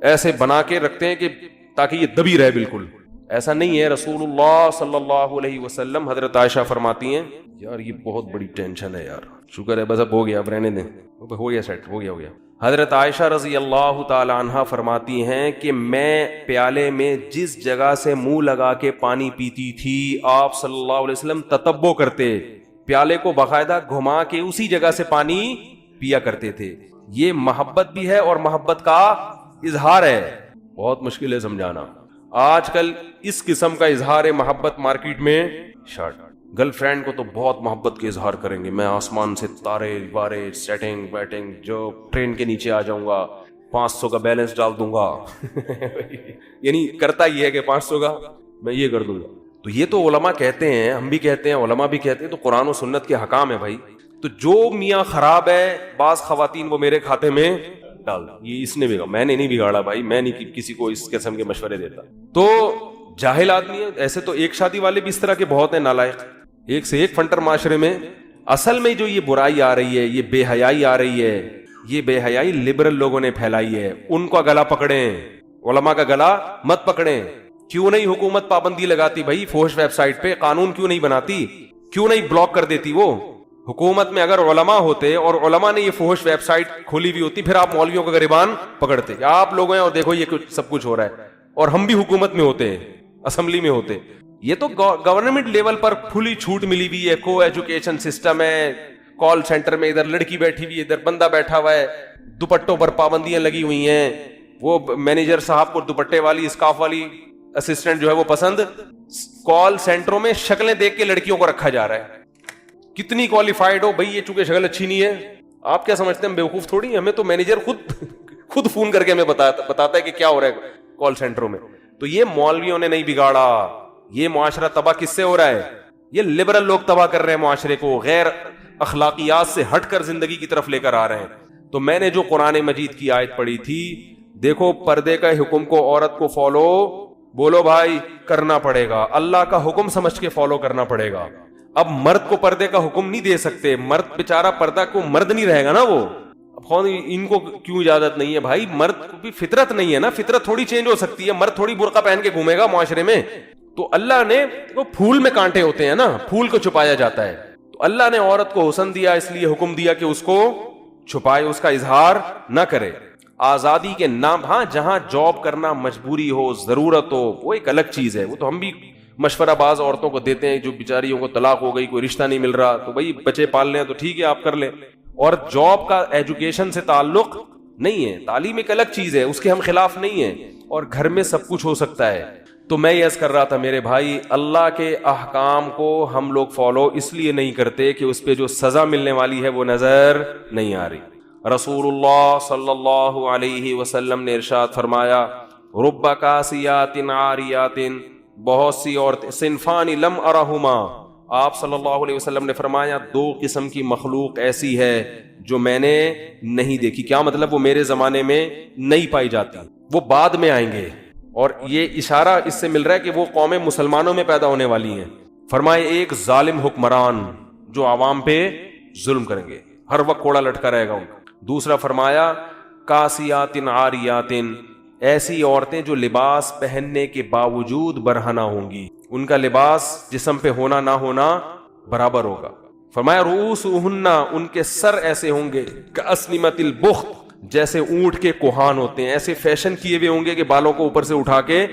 ایسے بنا کے رکھتے ہیں کہ تاکہ یہ دبی رہے بالکل. ایسا نہیں ہے. رسول اللہ صلی اللہ علیہ وسلم، حضرت عائشہ فرماتی ہیں، یار یہ بہت بڑی ٹینشن ہے یار، شکر ہے بس اب ہو گیا، اب رہنے دیں، ہو گیا سیٹ، ہو گیا. حضرت عائشہ رضی اللہ تعالی عنہا فرماتی ہیں کہ میں پیالے میں جس جگہ سے منہ لگا کے پانی پیتی تھی، آپ صلی اللہ علیہ وسلم تتبع کرتے، پیالے کو باقاعدہ گھما کے اسی جگہ سے پانی پیا کرتے تھے. یہ محبت بھی ہے اور محبت کا اظہار ہے. بہت مشکل ہے سمجھانا. آج کل اس قسم کا اظہار محبت مارکیٹ میں شارٹ. گرل فرینڈ کو تو بہت محبت کے اظہار کریں گے، میں آسمان سے تارے وارے سیٹنگ بیٹنگ جو ٹرین کے نیچے آ جاؤں گا، 500 کا بیلنس ڈال دوں گا یعنی کرتا یہ ہے کہ 500 کا میں یہ کر دوں گا. تو یہ تو علماء کہتے ہیں، ہم بھی کہتے ہیں، علماء بھی کہتے ہیں، تو قرآن و سنت کے حکام ہے بھائی. تو جو میاں خراب ہے، بعض خواتین وہ میرے کھاتے میں ڈال دیں، یہ اس نے بگاڑا، میں نے نہیں بگاڑا بھائی، میں نہیں کسی کو اس قسم کے مشورے دیتا. تو جاہل آدمی ہے. ایسے تو ایک شادی والے بھی اس طرح کے بہت ہیں نالائق، ایک سے ایک فنٹر معاشرے میں. اصل میں جو یہ برائی آ رہی ہے، یہ بے حیائی آ رہی ہے، یہ بے حیائی لبرل لوگوں نے پھیلائی ہے. ان کا گلا پکڑیں، علماء کا گلا مت پکڑیں. کیوں نہیں حکومت پابندی لگاتی بھائی فحش ویب سائٹ پہ؟ قانون کیوں نہیں بناتی؟ کیوں نہیں بلاک کر دیتی؟ وہ حکومت میں اگر علماء ہوتے اور علماء نے یہ فحش ویب سائٹ کھولی ہوئی ہوتی، پھر آپ مولویوں کا گریبان پکڑتے کہ آپ لوگ ہیں اور دیکھو یہ سب کچھ ہو رہا ہے، اور ہم بھی حکومت میں ہوتے ہیں، اسمبلی میں ہوتے. یہ تو گورنمنٹ لیول پر کھلی چھوٹ ملی ہوئی ہے، کو ایجوکیشن سسٹم ہے، کال سینٹر میں ادھر لڑکی بیٹھی ہوئی ہے، ادھر بندہ بیٹھا ہوا ہے، دوپٹوں پر پابندیاں لگی ہوئی ہیں. وہ مینیجر صاحب کو دوپٹے والی اسکارف والی اسسٹنٹ جو ہے وہ پسند. کال سینٹروں میں شکلیں دیکھ کے لڑکیوں کو رکھا جا رہا ہے. کتنی کوالیفائڈ ہو بھائی، یہ چونکہ شکل اچھی نہیں ہے. آپ کیا سمجھتے ہیں ہم بیوقوف تھوڑی؟ ہمیں تو مینیجر خود فون کر کے ہمیں بتاتا ہے کہ کیا ہو رہا ہے کال سینٹروں میں. تو یہ مولویوں نے نہیں بگاڑا، یہ معاشرہ تباہ کس سے ہو رہا ہے؟ یہ لبرل لوگ تباہ کر رہے ہیں معاشرے کو، غیر اخلاقیات سے ہٹ کر زندگی کی طرف لے کر آ رہے ہیں. تو میں نے جو قرآن مجید کی آیت پڑھی تھی، دیکھو پردے کا حکم کو عورت کو فالو، بولو بھائی کرنا پڑے گا، اللہ کا حکم سمجھ کے فالو کرنا پڑے گا. اب مرد کو پردے کا حکم نہیں دے سکتے، مرد بیچارہ پردہ کو مرد نہیں رہے گا نا وہ. اب ان کو کیوں اجازت نہیں ہے بھائی؟ مرد کو بھی فطرت نہیں ہے نا، فطرت تھوڑی چینج ہو سکتی ہے. مرد تھوڑی برقع پہن کے گھومے گا معاشرے میں. تو اللہ نے وہ پھول میں کانٹے ہوتے ہیں نا، پھول کو چھپایا جاتا ہے. تو اللہ نے عورت کو حسن دیا، اس لیے حکم دیا کہ اس کو چھپائے، اس کا اظہار نہ کرے. آزادی کے نام، ہاں جہاں جاب کرنا مجبوری ہو، ضرورت ہو، وہ ایک الگ چیز ہے. وہ تو ہم بھی مشورہ بعض عورتوں کو دیتے ہیں جو بیچاریوں کو طلاق ہو گئی، کوئی رشتہ نہیں مل رہا، تو بھائی بچے پالنے ہیں تو ٹھیک ہے آپ کر لیں. اور جاب کا ایجوکیشن سے تعلق نہیں ہے، تعلیم ایک الگ چیز ہے، اس کے ہم خلاف نہیں ہیں. اور گھر میں سب کچھ ہو سکتا ہے. تو میں یہ عرض کر رہا تھا میرے بھائی، اللہ کے احکام کو ہم لوگ فالو اس لیے نہیں کرتے کہ اس پہ جو سزا ملنے والی ہے وہ نظر نہیں آ رہی. رسول اللہ صلی اللہ علیہ وسلم نے ارشاد فرمایا، رب کاسیات عاریات، بہت سی عورتیں، صنفان لم ارہما، آپ صلی اللہ علیہ وسلم نے فرمایا 2 قسم کی مخلوق ایسی ہے جو میں نے نہیں دیکھی. کیا مطلب؟ وہ میرے زمانے میں نہیں پائی جاتی، وہ بعد میں آئیں گے. اور یہ اشارہ اس سے مل رہا ہے کہ وہ قومیں مسلمانوں میں پیدا ہونے والی ہیں. فرمائے ایک ظالم حکمران جو عوام پہ ظلم کریں گے، ہر وقت کوڑا لٹکا رہے گا ان کا. دوسرا فرمایا کاسیات عاریات، ایسی عورتیں جو لباس پہننے کے باوجود برہنہ ہوں گی، ان کا لباس جسم پہ ہونا نہ ہونا برابر ہوگا. فرمایا رؤوسہن، ان کے سر ایسے ہوں گے کاسنمۃ البخت، جیسے اونٹ کے کوہان ہوتے ہیں، ایسے فیشن کیے ہوئے ہوں گے کہ بالوں کو اوپر سے اٹھا کے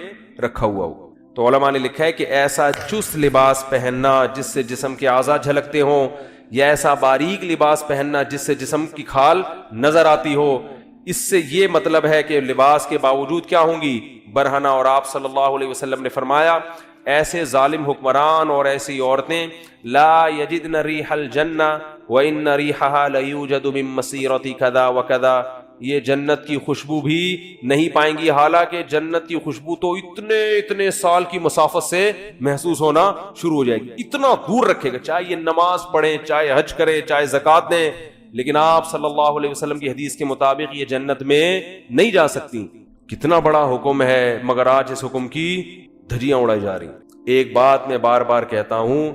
رکھا ہوا ہو. تو علماء نے لکھا ہے کہ ایسا چست لباس پہننا جس سے جسم کے اعضاء جھلکتے ہوں، یا ایسا باریک لباس پہننا جس سے جسم کی کھال نظر آتی ہو، اس سے یہ مطلب ہے کہ لباس کے باوجود کیا ہوں گی؟ برہنہ. اور آپ صلی اللہ علیہ وسلم نے فرمایا ایسے ظالم حکمران اور ایسی عورتیں لا یجدن ریح الجنہ وان ریحھا لیوجد من مسیرۃ کذا وکذا، یہ جنت کی خوشبو بھی نہیں پائیں گی، حالانکہ جنت کی خوشبو تو اتنے سال کی مسافت سے محسوس ہونا شروع ہو جائے گی. اتنا دور رکھے گا، چاہے یہ نماز پڑھیں، چاہے حج کریں، چاہے زکوٰۃ دیں، لیکن آپ صلی اللہ علیہ وسلم کی حدیث کے مطابق یہ جنت میں نہیں جا سکتی. کتنا بڑا حکم ہے، مگر آج اس حکم کی دھجیاں اڑائی جا رہی. ایک بات میں بار بار کہتا ہوں,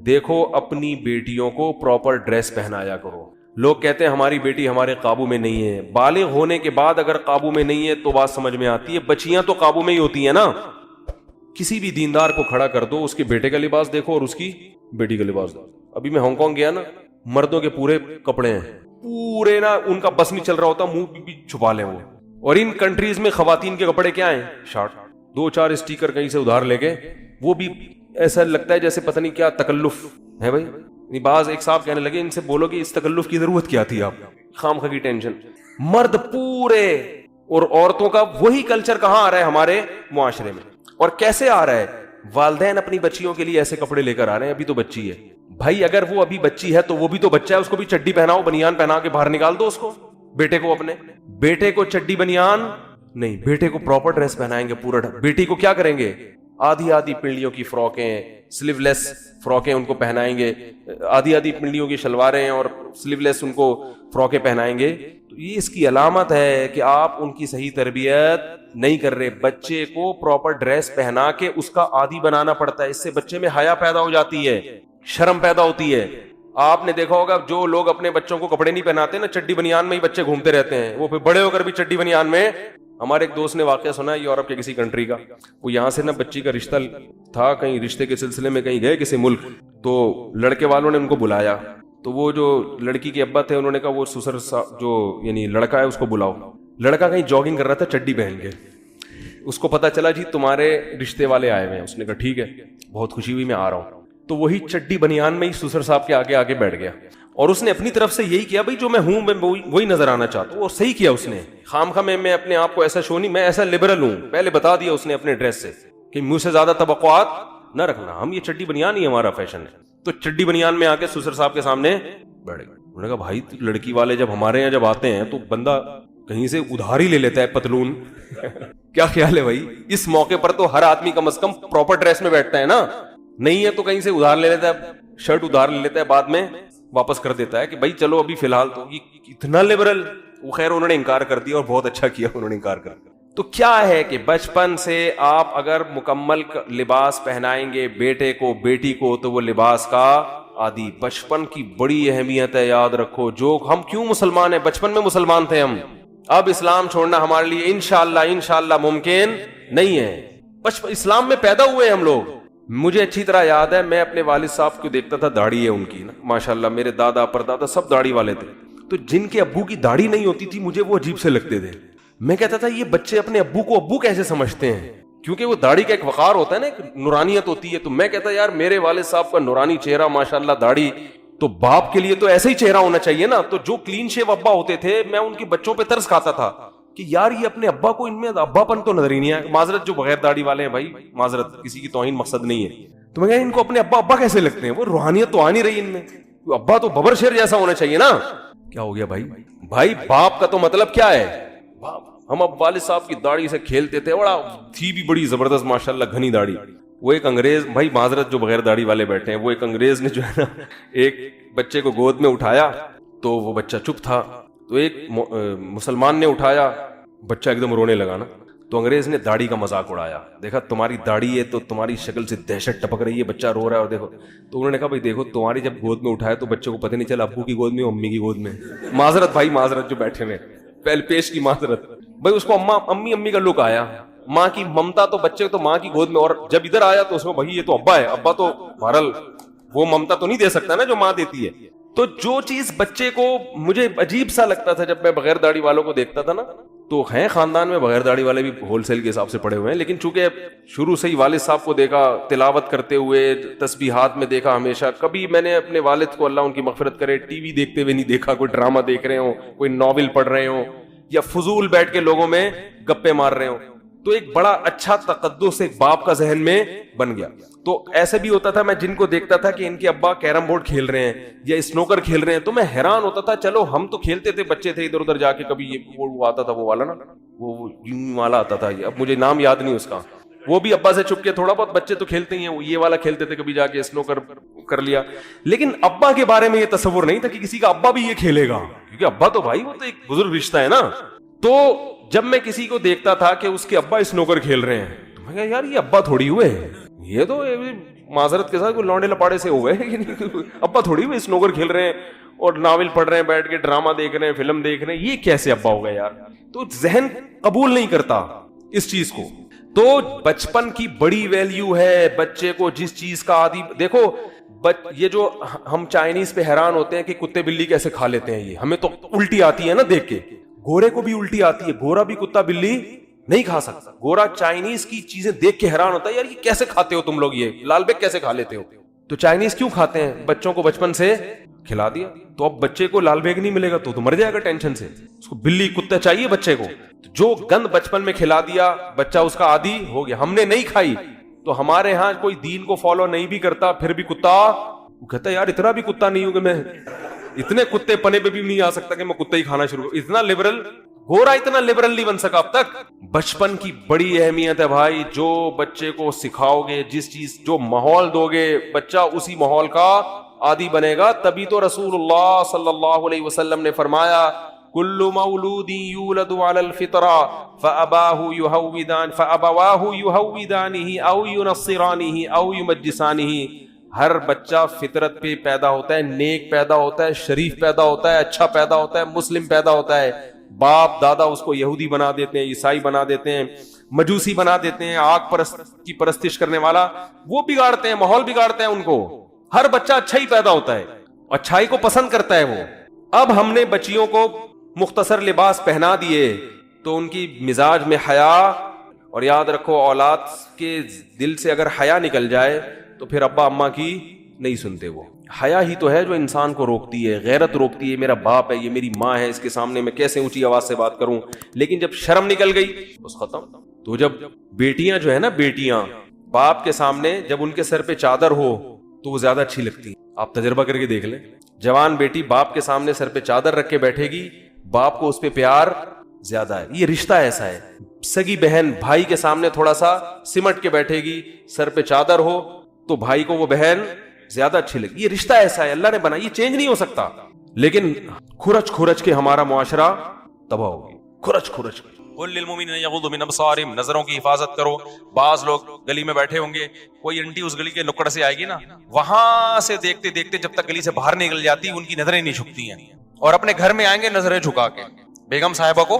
دیکھو اپنی بیٹیوں کو پراپر ڈریس پہنایا کرو. لوگ کہتے ہیں ہماری بیٹی ہمارے قابو میں نہیں ہے. بالغ ہونے کے بعد اگر قابو میں نہیں ہے تو بات سمجھ میں آتی ہے. بچیاں تو قابو میں ہی ہوتی ہیں نا. کسی بھی دیندار کو کھڑا کر دو, اس کے بیٹے کا لباس دیکھو اور اس کی بیٹی کا لباس دیکھو. ابھی میں ہانگ کانگ گیا نا, مردوں کے پورے کپڑے ہیں, پورے نا, ان کا بس نہیں چل رہا ہوتا, منہ بھی چھپا لیں وہ. اور ان کنٹریز میں خواتین کے کپڑے کیا ہیں؟ شارٹ, 2-4 اسٹیکر کہیں سے ادھار لے کے, وہ بھی ایسا لگتا ہے جیسے پتہ نہیں کیا تکلف ہے بھائی. بعض ایک صاحب کہنے لگے ان سے بولو کہ اس تکلف کی ضرورت کیا تھی, آپ خام خواہ کی ٹینشن. مرد پورے, اور عورتوں کا وہی کلچر کہاں آ رہا ہے ہمارے معاشرے میں, اور کیسے آ رہا ہے؟ والدین اپنی بچیوں کے لیے ایسے کپڑے لے کر آ رہے ہیں, ابھی تو بچی ہے بھائی, اگر وہ ابھی بچی ہے تو وہ بھی تو بچہ ہے, اس کو بھی چڈی پہناؤ, بنیان پہنا کے باہر نکال دو اس کو. بیٹے کو, اپنے بیٹے کو چڈی بنیان نہیں, بیٹے کو پراپر ڈریس پہنائیں گے پورا. بیٹی کو کیا کریں گے؟ آدھی آدھی پنڈلیوں کی فراکیں, سلیو لیس فراکیں ان کو پہنائیں گے, آدھی آدھی پنڈلیوں کی شلواریں اور سلیو لیس ان کو فراکیں پہنائیں گے. تو یہ اس کی علامت ہے کہ آپ ان کی صحیح تربیت نہیں کر رہے. بچے کو پراپر ڈریس پہنا کے اس کا عادی بنانا پڑتا ہے. اس سے بچے میں حیا پیدا ہو جاتی ہے, شرم پیدا ہوتی ہے. آپ نے دیکھا ہوگا جو لوگ اپنے بچوں کو کپڑے نہیں پہناتے نا, چڈی بنیان میں ہی بچے گھومتے رہتے ہیں, وہ پھر بڑے ہو کر بھی چڈی بنیان میں. ہمارے ایک دوست نے واقعہ سنا ہے یورپ کے کسی کنٹری کا. وہ یہاں سے نا بچی کا رشتہ تھا, کہیں رشتے کے سلسلے میں کہیں گئے کسی ملک, تو لڑکے والوں نے ان کو بلایا. تو وہ جو لڑکی کے ابا تھے انہوں نے کہا وہ سسر جو یعنی لڑکا ہے اس کو بلاؤ. لڑکا کہیں جاگنگ کر رہا تھا چڈی پہن کے. اس کو پتا چلا جی تمہارے رشتے والے آئے ہوئے ہیں. اس نے کہا ٹھیک ہے, بہت خوشی ہوئی, میں آ رہا ہوں. تو وہی چڈی بنیان میں ہی سسر صاحب کے آگے آگے بیٹھ گیا, اور اس نے اپنی طرف سے یہی کیا بھائی جو میں ہوں میں وہی نظر آنا چاہتا ہوں. اور صحیح کیا اس نے, خام خواہ میں اپنے آپ کو ایسا شو نہیں, میں ایسا لبرل ہوں, پہلے بتا دیا اس نے اپنے ڈریس سے کہ مجھ سے زیادہ توقعات نہ رکھنا, ہم یہ چڈی بنیان ہی ہمارا فیشن ہے. تو چڈی بنیان میں آ کے سسر صاحب کے سامنے بیٹھ گئے. انہوں نے کہا بھائی لڑکی والے جب ہمارے یہاں جب آتے ہیں تو بندہ کہیں سے ادھار ہی لے لیتا ہے پتلون. کیا خیال ہے بھائی؟ اس موقع پر تو ہر آدمی کم از کم پراپر ڈریس میں بیٹھتا ہے نا, نہیں ہے تو کہیں سے ادھار لے لیتا ہے, شرٹ ادھار لے لیتا ہے, بعد میں واپس کر دیتا ہے کہ بھائی چلو ابھی فی الحال. تو یہ اتنا لبرل. وہ خیر انہوں نے انکار کر دیا, اور بہت اچھا کیا انہوں نے انکار کر دیا. تو کیا ہے کہ بچپن سے آپ اگر مکمل لباس پہنائیں گے بیٹے کو بیٹی کو تو وہ لباس کا عادی. بچپن کی بڑی اہمیت ہے, یاد رکھو. جو ہم کیوں مسلمان ہیں, بچپن میں مسلمان تھے ہم, اب اسلام چھوڑنا ہمارے لیے انشاءاللہ ممکن نہیں ہے. اسلام میں پیدا ہوئے ہم لوگ. مجھے اچھی طرح یاد ہے, میں اپنے والد صاحب کو دیکھتا تھا, داڑھی ہے ان کی نا ماشاءاللہ, میرے دادا پردادا سب داڑھی والے تھے. تو جن کے ابو کی داڑھی نہیں ہوتی تھی مجھے وہ عجیب سے لگتے تھے. میں کہتا تھا یہ بچے اپنے ابو کو ابو کیسے سمجھتے ہیں, کیونکہ وہ داڑھی کا ایک وقار ہوتا ہے نا, ایک نورانیت ہوتی ہے. تو میں کہتا یار میرے والد صاحب کا نورانی چہرہ ماشاءاللہ, داڑھی, تو باپ کے لیے تو ایسا ہی چہرہ ہونا چاہیے نا. تو جو کلین شیو ابا ہوتے تھے میں ان کے بچوں پہ ترس کھاتا تھا کہ یار یہ اپنے ابا کو, ان میں ابا پن تو نظر ہی نہیں ہے. معذرت جو بغیر داڑھی والے ہیں بھائی, معذرت, کسی کی توہین مقصد نہیں ہے. تو میں کہا ان کو اپنے ابا کیسے لگتے ہیں, وہ روحانیت تو آ نہیں رہی ان میں. ابا تو ببر شیر جیسا ہونا چاہیے نا. کیا ہو گیا بھائی باپ کا تو مطلب کیا ہے. ہم اب والد صاحب کی داڑھی سے کھیلتے تھے, بڑا تھی بھی بڑی زبردست ماشاءاللہ گھنی داڑھی. وہ ایک انگریز, بھائی معذرت جو بغیر داڑھی والے بیٹھے ہیں, وہ ایک انگریز نے جو ہے نا ایک بچے کو گود میں اٹھایا تو وہ بچہ چپ تھا. تو ایک مسلمان نے اٹھایا, بچہ ایک دم رونے لگا نا. تو انگریز نے داڑھی کا مذاق اڑایا, دیکھا تمہاری داڑھی ہے تو تمہاری شکل سے دہشت ٹپک رہی ہے, بچہ رو رہا ہے اور دیکھو. تو انہوں نے کہا بھائی دیکھو تمہاری جب گود میں اٹھایا تو بچے کو پتہ نہیں چلا ابو کی گود میں امی کی گود میں. معذرت بھائی, معذرت جو بیٹھے ہوئے, پہلے پیش کی معذرت. بھائی اس کو امی کا لک آیا, ماں کی ممتا تو بچے تو ماں کی گود میں, اور جب ادھر آیا تو اس کو بھائی یہ تو ابا ہے, ابا تو بہرحال وہ ممتا تو نہیں دے سکتا نا جو ماں دیتی ہے. تو جو چیز بچے کو, مجھے عجیب سا لگتا تھا جب میں بغیر داڑھی والوں کو دیکھتا تھا نا, تو ہیں خاندان میں بغیر داڑھی والے بھی ہول سیل کے حساب سے پڑے ہوئے ہیں, لیکن چونکہ شروع سے ہی والد صاحب کو دیکھا تلاوت کرتے ہوئے, تسبیحات میں دیکھا ہمیشہ. کبھی میں نے اپنے والد کو, اللہ ان کی مغفرت کرے, ٹی وی دیکھتے ہوئے نہیں دیکھا, کوئی ڈرامہ دیکھ رہے ہوں, کوئی ناول پڑھ رہے ہوں, یا فضول بیٹھ کے لوگوں میں گپے مار رہے ہوں. تو ایک بڑا اچھا تقدس ایک باپ کا ذہن میں بن گیا. تو ایسے بھی ہوتا تھا, میں جن کو دیکھتا تھا کہ ان کے ابا کیرم بورڈ کھیل رہے ہیں یا اسنوکر کھیل رہے ہیں, تو میں حیران ہوتا تھا. چلو ہم تو کھیلتے تھے, بچے تھے, ادھر ادھر جا کے کبھی یہ وہ آتا تھا, وہ والا نا, وہ والا آتا تھا, اب مجھے نام یاد نہیں اس کا, وہ بھی ابا سے چھپ کے تھوڑا بہت, بچے تو کھیلتے ہی ہیں, وہ یہ والا کھیلتے تھے, کبھی جا کے اسنوکر کر لیا. لیکن ابا کے بارے میں یہ تصور نہیں تھا کہ کسی کا ابا بھی یہ کھیلے گا, کیونکہ ابا تو بھائی وہ تو ایک بزرگ رشتہ ہے نا. تو جب میں کسی کو دیکھتا تھا کہ اس کے ابا اسنوکر کھیل رہے ہیں, تو میں کہا یار یہ ابا تھوڑی ہوئے, یہ تو معذرت کے ساتھ کوئی لونڈے لپاڑے سے ہوئے ہیں کہ نہیں, ابا تھوڑی وہ اسنوکر کھیل رہے ہیں اور ناول پڑھ رہے ہیں بیٹھ کے, ڈرامہ دیکھ رہے ہیں, فلم دیکھ رہے ہیں, یہ کیسے ابا ہو گئے یار. تو ذہن قبول نہیں کرتا اس چیز کو. تو بچپن کی بڑی ویلیو ہے بچے کو جس چیز کا عادی. دیکھو یہ جو ہم چائنیز پہ حیران ہوتے ہیں کہ کتے بلی کیسے کھا لیتے ہیں, یہ ہمیں تو الٹی آتی ہے نا دیکھ کے. گورے کو بھی الٹی آتی ہے, گورا بھی کتا بلی نہیں کھا سکتا. گورا چائنیز کی چیزیں دیکھ کے حیران ہوتا ہے, یار یہ کیسے کھاتے ہو تم لوگ, یہ لال بیگ کیسے کھا لیتے ہو. تو چائنیز کیوں کھاتے ہیں؟ بچوں کو بچپن سے کھلا دیا. تو اب بچے کو لال بیگ نہیں ملے گا تو مر جائے گا ٹینشن سے. اس کو بلی کتا چاہیے بچے کو. جو گند بچپن میں کھلا دیا بچہ اس کا عادی ہو گیا. ہم نے نہیں کھائی تو ہمارے ہاں کوئی دین کو فالو نہیں بھی کرتا, پھر بھی کتا, وہ کہتا ہے یار اتنا بھی کتا نہیں ہوں کہ میں اتنے کتے پنے پہ بھی نہیں آ سکتا کہ میں کتا ہی کھانا شروع کروں. اتنا لبرل گورا اتنا لبرل نہیں بن سکا اب تک. بچپن کی بڑی اہمیت ہے بھائی. جو بچے کو سکھاؤ گے, جس چیز جو ماحول دو گے, بچہ اسی ماحول کا عادی بنے گا. تبھی تو رسول اللہ صلی اللہ علیہ وسلم نے فرمایا کل مولود یولد علی الفطرہ فابواہ یہودانہ او ینصرانہ او یمجسانہ. ہر بچہ فطرت پہ پیدا ہوتا ہے, نیک پیدا ہوتا ہے, شریف پیدا ہوتا ہے, اچھا پیدا ہوتا ہے, مسلم پیدا ہوتا ہے. باپ دادا اس کو یہودی بنا دیتے ہیں, عیسائی بنا دیتے ہیں, مجوسی بنا دیتے ہیں, آگ پرست کی پرستش کرنے والا, وہ بگاڑتے ہیں, ماحول بگاڑتے ہیں ان کو. ہر بچہ اچھا ہی پیدا ہوتا ہے, اچھائی کو پسند کرتا ہے وہ. اب ہم نے بچیوں کو مختصر لباس پہنا دیے تو ان کی مزاج میں حیا, اور یاد رکھو اولاد کے دل سے اگر حیا نکل جائے تو پھر ابا اماں کی نہیں سنتے. وہ حیا ہی تو ہے جو انسان کو روکتی ہے, غیرت روکتی ہے. میرا باپ ہے, یہ میری ماں ہے, اس کے سامنے میں کیسے اونچی آواز سے بات کروں. لیکن جب شرم نکل گئی بس ختم. تو جب بیٹیاں جو ہے نا, بیٹیاں باپ کے سامنے جب ان کے سر پہ چادر ہو تو وہ زیادہ اچھی لگتی ہیں. آپ تجربہ کر کے دیکھ لیں. جوان بیٹی باپ کے سامنے سر پہ چادر رکھ کے بیٹھے گی, باپ کو اس پہ پیار زیادہ ہے. یہ رشتہ ایسا ہے. سگی بہن بھائی کے سامنے تھوڑا سا سمٹ کے بیٹھے گی, سر پہ چادر ہو تو بھائی کو وہ بہن زیادہ اچھی لگی. یہ رشتہ ایسا ہے, اللہ نے بنا, یہ چینج نہیں ہو سکتا. لیکن کھرچ کھرچ کے ہمارا معاشرہ تباہ ہو گیا. کھرچ کھرچ کے قل للمؤمنین یغضوا من ابصارہم, نظروں کی حفاظت کرو. بعض لوگ گلی میں بیٹھے ہوں گے, کوئی انٹی اس گلی کے نکڑ سے آئے گی نا, وہاں سے دیکھتے دیکھتے جب تک گلی سے باہر نکل جاتی ان کی نظریں نہیں جھکتی ہیں, اور اپنے گھر میں آئیں گے نظریں جھکا کے, بیگم صاحبہ کو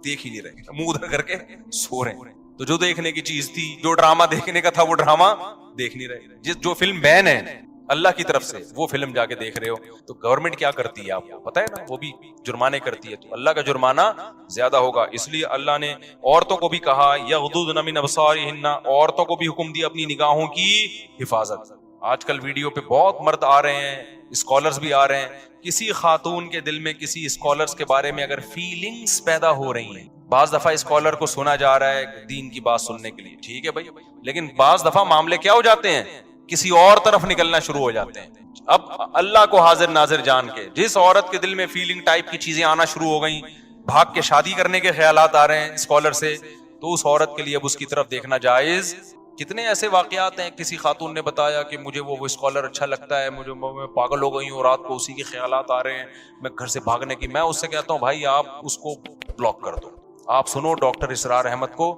دیکھ ہی نہیں رہے, منہ ادھر کر کے سو رہے ہیں. تو جو دیکھنے کی چیز تھی, جو ڈرامہ دیکھنے کا تھا, وہ ڈرامہ دیکھ نہیں رہے. جو فلم بین ہے اللہ کی طرف سے, وہ فلم جا کے دیکھ رہے ہو. تو گورنمنٹ کیا کرتی ہے آپ کو پتا ہے نا, وہ بھی جرمانے کرتی ہے. تو اللہ کا جرمانہ زیادہ ہوگا. اس لیے اللہ نے عورتوں کو بھی کہا یغضضن من ابصارہن, عورتوں کو بھی حکم دیا اپنی نگاہوں کی حفاظت. آج کل ویڈیو پہ بہت مرد آ رہے ہیں, اسکالرز بھی آ رہے ہیں. کسی خاتون کے دل میں کسی اسکالرز کے بارے میں اگر فیلنگز پیدا ہو رہی ہیں, بعض دفعہ اسکالر کو سنا جا رہا ہے دین کی بات سننے کے لیے, ٹھیک ہے بھائی, لیکن بعض دفعہ معاملے کیا ہو جاتے ہیں, کسی اور طرف نکلنا شروع ہو جاتے ہیں. اب اللہ کو حاضر ناظر جان کے جس عورت کے دل میں فیلنگ ٹائپ کی چیزیں آنا شروع ہو گئیں, بھاگ کے شادی کرنے کے خیالات آ رہے ہیں اسکالر سے, تو اس عورت کے لیے اب اس کی طرف دیکھنا جائز. کتنے ایسے واقعات ہیں, کسی خاتون نے بتایا کہ مجھے وہ اسکالر اچھا لگتا ہے, مجھے میں پاگل ہو گئی ہوں, رات کو اسی کے خیالات آ رہے ہیں, میں گھر سے بھاگنے کی. میں اس سے کہتا ہوں بھائی آپ اس کو بلاک کر دو. آپ سنو ڈاکٹر اسرار احمد کو,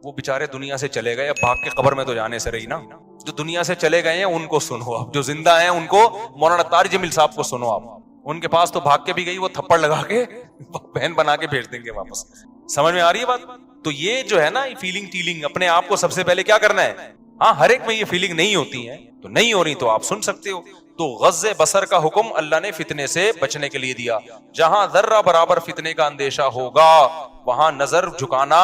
وہ بیچارے دنیا سے چلے گئے, اب بھاگ کے قبر میں تو جانے سے رہی نا. جو دنیا سے چلے گئے ہیں ان کو سنو, اب جو زندہ ہیں ان کو مولانا طارق جمیل صاحب کو سنو. آپ ان کے پاس تو بھاگ کے بھی گئی, وہ تھپڑ لگا کے بہن بنا کے بھیج دیں گے واپس. سمجھ میں آ رہی ہے بات؟ تو یہ جو ہے نا فیلنگ ٹیلنگ, اپنے آپ کو سب سے پہلے کیا کرنا ہے. ہاں ہر ایک میں یہ فیلنگ نہیں ہوتی ہے, تو نہیں ہو رہی تو آپ سن سکتے ہو. تو غض بصر کا حکم اللہ نے فتنے سے بچنے کے لیے دیا. جہاں ذرہ برابر فتنے کا اندیشہ ہوگا وہاں نظر جھکانا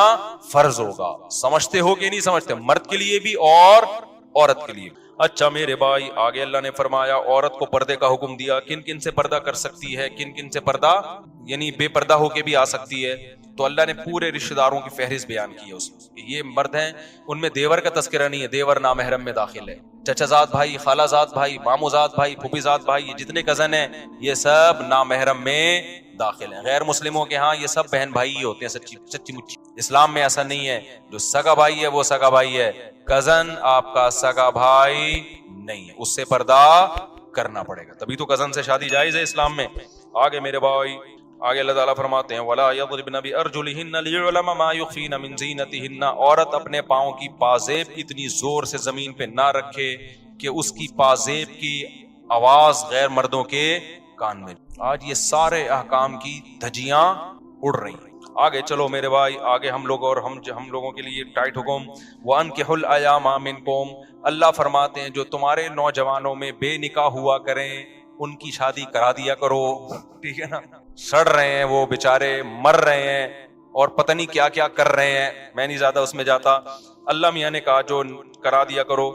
فرض ہوگا. سمجھتے ہو کہ نہیں سمجھتے؟ مرد کے لیے بھی اور عورت کے لیے. اچھا میرے بھائی, آگے اللہ نے فرمایا عورت کو پردے کا حکم دیا. کن کن سے پردہ کر سکتی ہے, کن کن سے پردہ یعنی بے پردہ ہو کے بھی آ سکتی ہے. تو اللہ نے پورے رشتہ داروں کی فہرست بیان کی ہے اس میں. یہ مرد ہیں, ان میں دیور کا تذکرہ نہیں ہے, دیور نامحرم میں داخل ہے. چچا زاد بھائی, خالہ زاد بھائی, مامو زاد بھائی, پھوپھی زاد بھائی, یہ جتنے کزن ہیں یہ سب نامحرم میں داخل ہیں. غیر مسلموں کے ہاں یہ سب بہن بھائی ہی ہوتے ہیں, سچی مچی. اسلام میں ایسا نہیں ہے, جو سگا بھائی ہے وہ سگا بھائی ہے, کزن آپ کا سگا بھائی نہیں ہے, اس سے پردہ کرنا پڑے گا. تبھی تو کزن سے شادی جائز ہے اسلام میں. آگے میرے بھائی آگے اللہ تعالیٰ فرماتے ہیں وَلَا يَضْرِبْنَ بِأَرْجُلِهِنَّ لِيُعْلَمَ مَا يُخْفِينَ مِنْ زِينَتِهِنَّ، عورت اپنے پاؤں کی پازیب اتنی زور سے زمین پہ نہ رکھے کہ اس کی پازیب کی آواز غیر مردوں کے کان میں. آج یہ سارے احکام کی دھجیاں اڑ رہی ہیں. آگے چلو میرے بھائی، آگے ہم لوگ اور ہم لوگوں کے لیے ٹائٹ حکم وَأَنْكِحُوا الْأَيَامَ مِنْكُمْ، اللہ فرماتے ہیں جو تمہارے نوجوانوں میں بے نکاح ہوا کریں ان کی شادی کرا دیا کرو. ٹھیک ہے نا، سڑ رہے ہیں وہ بیچارے، مر رہے ہیں اور پتہ نہیں کیا کیا کر رہے ہیں، میں نہیں زیادہ اس میں جاتا. اللہ میاں نے کہا جو کرا دیا کرو.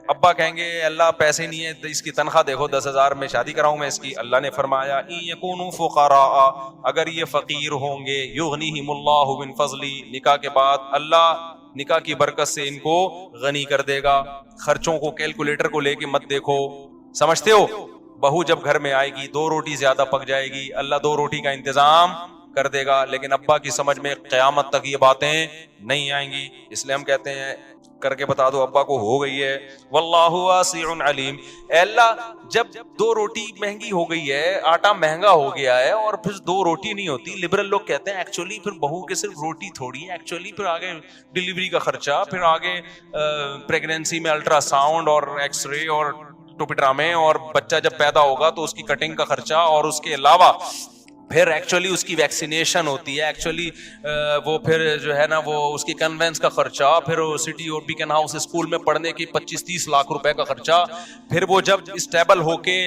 ابا کہیں گے اللہ پیسے نہیں ہے، اس کی تنخواہ دیکھو 10,000 میں شادی کراؤں میں اس کی. اللہ نے فرمایا ان یکونوا فقراء، اگر یہ فقیر ہوں گے یغنیہم اللہ من فضلی، نکاح کے بعد اللہ نکاح کی برکت سے ان کو غنی کر دے گا. خرچوں کو کیلکولیٹر کو لے کے مت دیکھو، سمجھتے ہو بہو جب گھر میں آئے گی 2 روٹی زیادہ پک جائے گی، اللہ 2 روٹی کا انتظام کر دے گا. لیکن ابا کی سمجھ میں قیامت تک یہ باتیں نہیں آئیں گی، اس لیے ہم کہتے ہیں کر کے بتا دو ابا کو ہو گئی ہے. واللہ واسع علیم، اے اللہ جب 2 روٹی مہنگی ہو گئی ہے، آٹا مہنگا ہو گیا ہے اور پھر 2 روٹی نہیں ہوتی. لبرل لوگ کہتے ہیں ایکچولی پھر بہو کے صرف روٹی تھوڑی ہے، ایکچولی پھر آگے ڈیلیوری کا خرچہ، پھر آگے پریگنینسی میں الٹرا ساؤنڈ اور ایکس رے اور ٹوپیٹرامے، اور بچہ جب پیدا ہوگا تو اس کی کٹنگ کا خرچہ، اور اس کے علاوہ پھر ایکچولی اس کی ویکسینیشن ہوتی ہے، ایکچولی وہ پھر جو ہے نا وہ اس کی کنوینس کا خرچہ، پھر سٹی اور بیکن ہاؤس اسکول میں پڑھنے کی 25-30 لاکھ روپے کا خرچہ، پھر وہ جب اسٹیبل ہو کے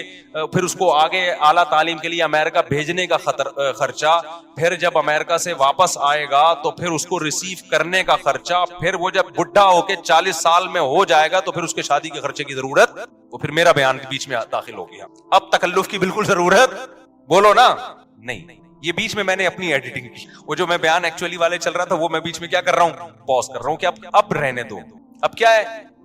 پھر اس کو آگے اعلیٰ تعلیم کے لیے امریکہ بھیجنے کا خرچہ، پھر جب امریکہ سے واپس آئے گا تو پھر اس کو ریسیو کرنے کا خرچہ، پھر وہ جب بڈھا ہو کے 40 سال میں ہو جائے گا تو پھر اس کے شادی کے خرچے کی ضرورت. وہ پھر میرا بیان بیچ میں داخل ہو گیا. اب تکلف کی بالکل ضرورت بولو نا نہیں. یہ بیچ میں نے اپنی ایڈیٹنگ کی، وہ جو میں بیان ایکچولی والے چل رہا تھا وہ میں بیچ میں کیا کر رہا ہوں، پاز کر رہا ہوں کہ اب رہنے دو. اب کیا ہے،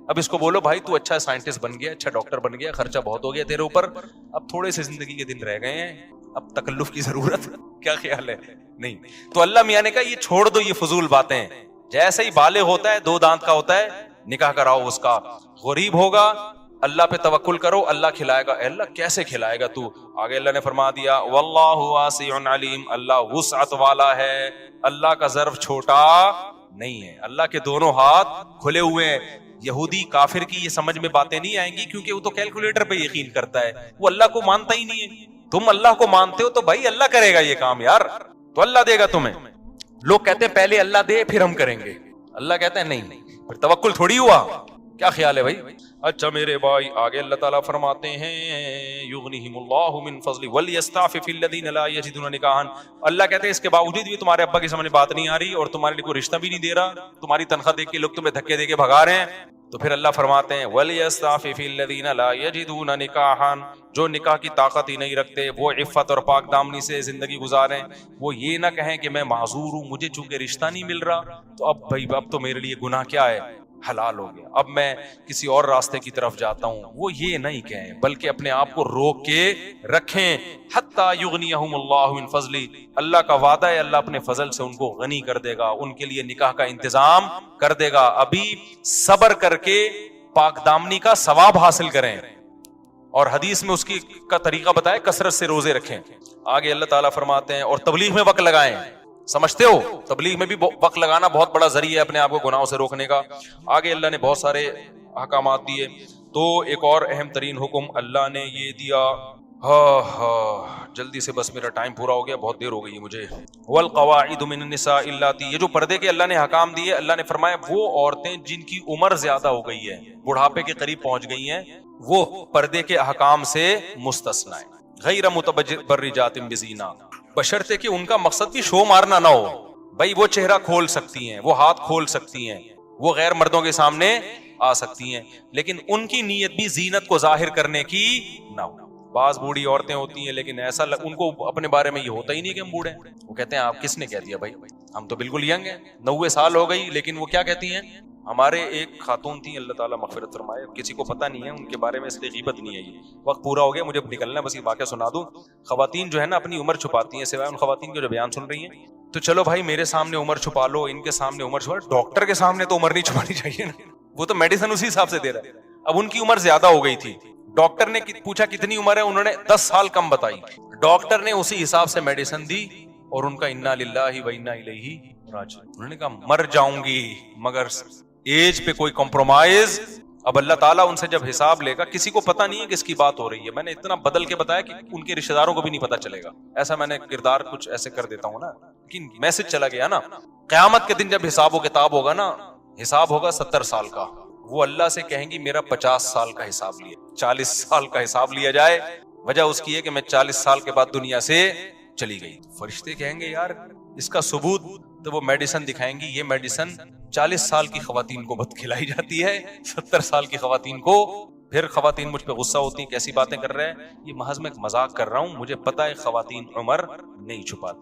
اب اس کو بولو بھائی تو اچھا سائنٹسٹ بن گیا، اچھا ڈاکٹر بن گیا، خرچہ بہت ہو گیا تیرے اوپر، اب تھوڑے سے زندگی کے دن رہ گئے ہیں، اب تکلف کی ضرورت کیا خیال ہے؟ نہیں. تو اللہ میاں نے کہا یہ چھوڑ دو یہ فضول باتیں. جیسے ہی بالغ ہوتا ہے 2 دانت کا ہوتا ہے نکاح کراؤ اس کا. غریب ہوگا اللہ پہ توکل کرو، اللہ کھلائے گا. اے اللہ کیسے کھلائے گا تو؟ آگے اللہ نے فرما دیا واللہ واسع علیم، اللہ وسعت والا ہے، اللہ کا ظرف چھوٹا نہیں ہے، اللہ کے دونوں ہاتھ کھلے ہوئے ہیں. یہودی کافر کی یہ سمجھ میں باتیں نہیں آئیں گی کیونکہ وہ تو کیلکولیٹر پہ یقین کرتا ہے، وہ اللہ کو مانتا ہی نہیں ہے. تم اللہ کو مانتے ہو تو بھائی اللہ کرے گا یہ کام یار، تو اللہ دے گا تمہیں. لوگ کہتے ہیں پہلے اللہ دے پھر ہم کریں گے، اللہ کہتے ہیں نہیں پھر توکل تھوڑی ہوا. کیا خیال ہے بھائی؟ اچھا میرے بھائی آگے اللہ تعالیٰ فرماتے ہیں یغنیہم اللہ من فضل ولیستعفف الذین لا یجدون نکاحا. اللہ کہتے ہیں اس کے باوجود بھی تمہارے ابا کی سمجھ بات نہیں آ رہی اور تمہارے لیے کوئی رشتہ بھی نہیں دے رہا، تمہاری تنخواہ دیکھ کے لوگ تمہیں دھکے دے کے بھگا رہے ہیں. تو پھر اللہ فرماتے ہیں ولیستعفف الذین لا یجدون نکاحا، جو نکاح کی طاقت ہی نہیں رکھتے، وہ عفت اور پاک دامنی سے زندگی گزاریں. وہ یہ نہ کہیں کہ میں معذور ہوں، مجھے چونکہ رشتہ نہیں مل رہا تو اب بھائی اب تو میرے لیے گناہ کیا ہے، حلال ہو گیا، اب میں کسی اور راستے کی طرف جاتا ہوں. وہ یہ نہیں کہیں بلکہ اپنے آپ کو روک کے رکھیں. حتی یغنیہم اللہ من فضلی، اللہ کا وعدہ ہے اللہ اپنے فضل سے ان کو غنی کر دے گا، ان کے لیے نکاح کا انتظام کر دے گا. ابھی صبر کر کے پاک دامنی کا ثواب حاصل کریں، اور حدیث میں اس کی کا طریقہ بتائے کثرت سے روزے رکھیں. آگے اللہ تعالیٰ فرماتے ہیں اور تبلیغ میں وقت لگائیں. سمجھتے ہو تبلیغ میں بھی وقت لگانا بہت بڑا ذریعہ ہے اپنے آپ کو گناہوں سے روکنے کا. آگے اللہ نے بہت سارے احکامات دیے، تو ایک اور اہم ترین حکم اللہ نے یہ دیا. جلدی سے بس میرا ٹائم پورا ہو گیا، بہت دیر ہو گئی مجھے. والقواعد من النساء اللاتي، یہ جو پردے کے اللہ نے حکام دیے، اللہ نے فرمایا وہ عورتیں جن کی عمر زیادہ ہو گئی ہے، بڑھاپے کے قریب پہنچ گئی ہیں، وہ پردے کے احکام سے مستثنی ہیں. غیر متبرجات بزینہ، بشرطے کہ ان کا مقصد بھی شو مارنا نہ ہو. بھائی وہ چہرہ کھول سکتی ہیں، وہ ہاتھ کھول سکتی ہیں، وہ غیر مردوں کے سامنے آ سکتی ہیں، لیکن ان کی نیت بھی زینت کو ظاہر کرنے کی نہ ہو. بعض بوڑھی عورتیں ہوتی ہیں لیکن ایسا ان کو اپنے بارے میں یہ ہوتا ہی نہیں کہ ہم بوڑھے ہیں. وہ کہتے ہیں آپ کس نے کہہ دیا بھائی، ہم تو بالکل ینگ ہیں، 90 سال ہو گئی، لیکن وہ کیا کہتی ہیں. ہمارے ایک خاتون تھی، اللہ تعالیٰ مغفرت فرمائے، کسی کو پتہ نہیں ہے ان کے بارے میں، اس لیے غیبت نہیں ہے. یہ وقت پورا ہو گیا، مجھے نکلنا ہے، بس یہ واقعہ سنا دوں. خواتین جو ہے نا اپنی عمر چھپاتی ہیں، سوائے ان خواتین کے جو بیان سن رہی ہیں. تو چلو بھائی میرے سامنے عمر چھپا لو، ان کے سامنے عمر چھپا، ڈاکٹر کے سامنے تو عمر نہیں چھپانی چاہیے نا، وہ تو میڈیسن اسی حساب سے دے رہا ہے. اب ان کی عمر زیادہ ہو گئی تھی، ڈاکٹر نے پوچھا کتنی عمر ہے، انہوں نے 10 سال کم بتائی. ڈاکٹر نے اسی حساب سے میڈیسن دی اور ان کا انا للہ و انا الیہ راجعون. انہوں نے کہا مر جاؤں گی مگر ایج پہ کوئی کمپرومائز. اب اللہ تعالیٰ ان سے جب حساب لے گا, کسی کو پتا نہیں ہے کس کی بات ہو رہی ہے. میں نے اتنا بدل کے بتایا کہ ان کے رشتہ داروں کو بھی نہیں پتا چلے گا. ایسا میں نے کردار کچھ ایسے کر دیتا ہوں نا, لیکن میسج چلا گیا نا. قیامت کے دن جب حساب و کتاب ہوگا نا, حساب ہوگا 70 سال کا, وہ اللہ سے کہیں گی میرا 50 سال کا حساب لیا, 40 سال کا حساب لیا جائے. وجہ اس کی ہے کہ میں 40 سال کے بعد دنیا سے چلی گئی. فرشتے کہیں گے یار اس کا ثبوت, تو وہ میڈیسن دکھائیں گی. یہ میڈیسن 40 سال کی خواتین کو بد کھلائی جاتی ہے, 70 سال کی خواتین کو. پھر خواتین مجھ پہ غصہ ہوتی ہیں, کیسی باتیں کر رہے ہیں. یہ محض میں ایک مذاق کر رہا ہوں, مجھے پتا ہے خواتین عمر نہیں چھپاتی.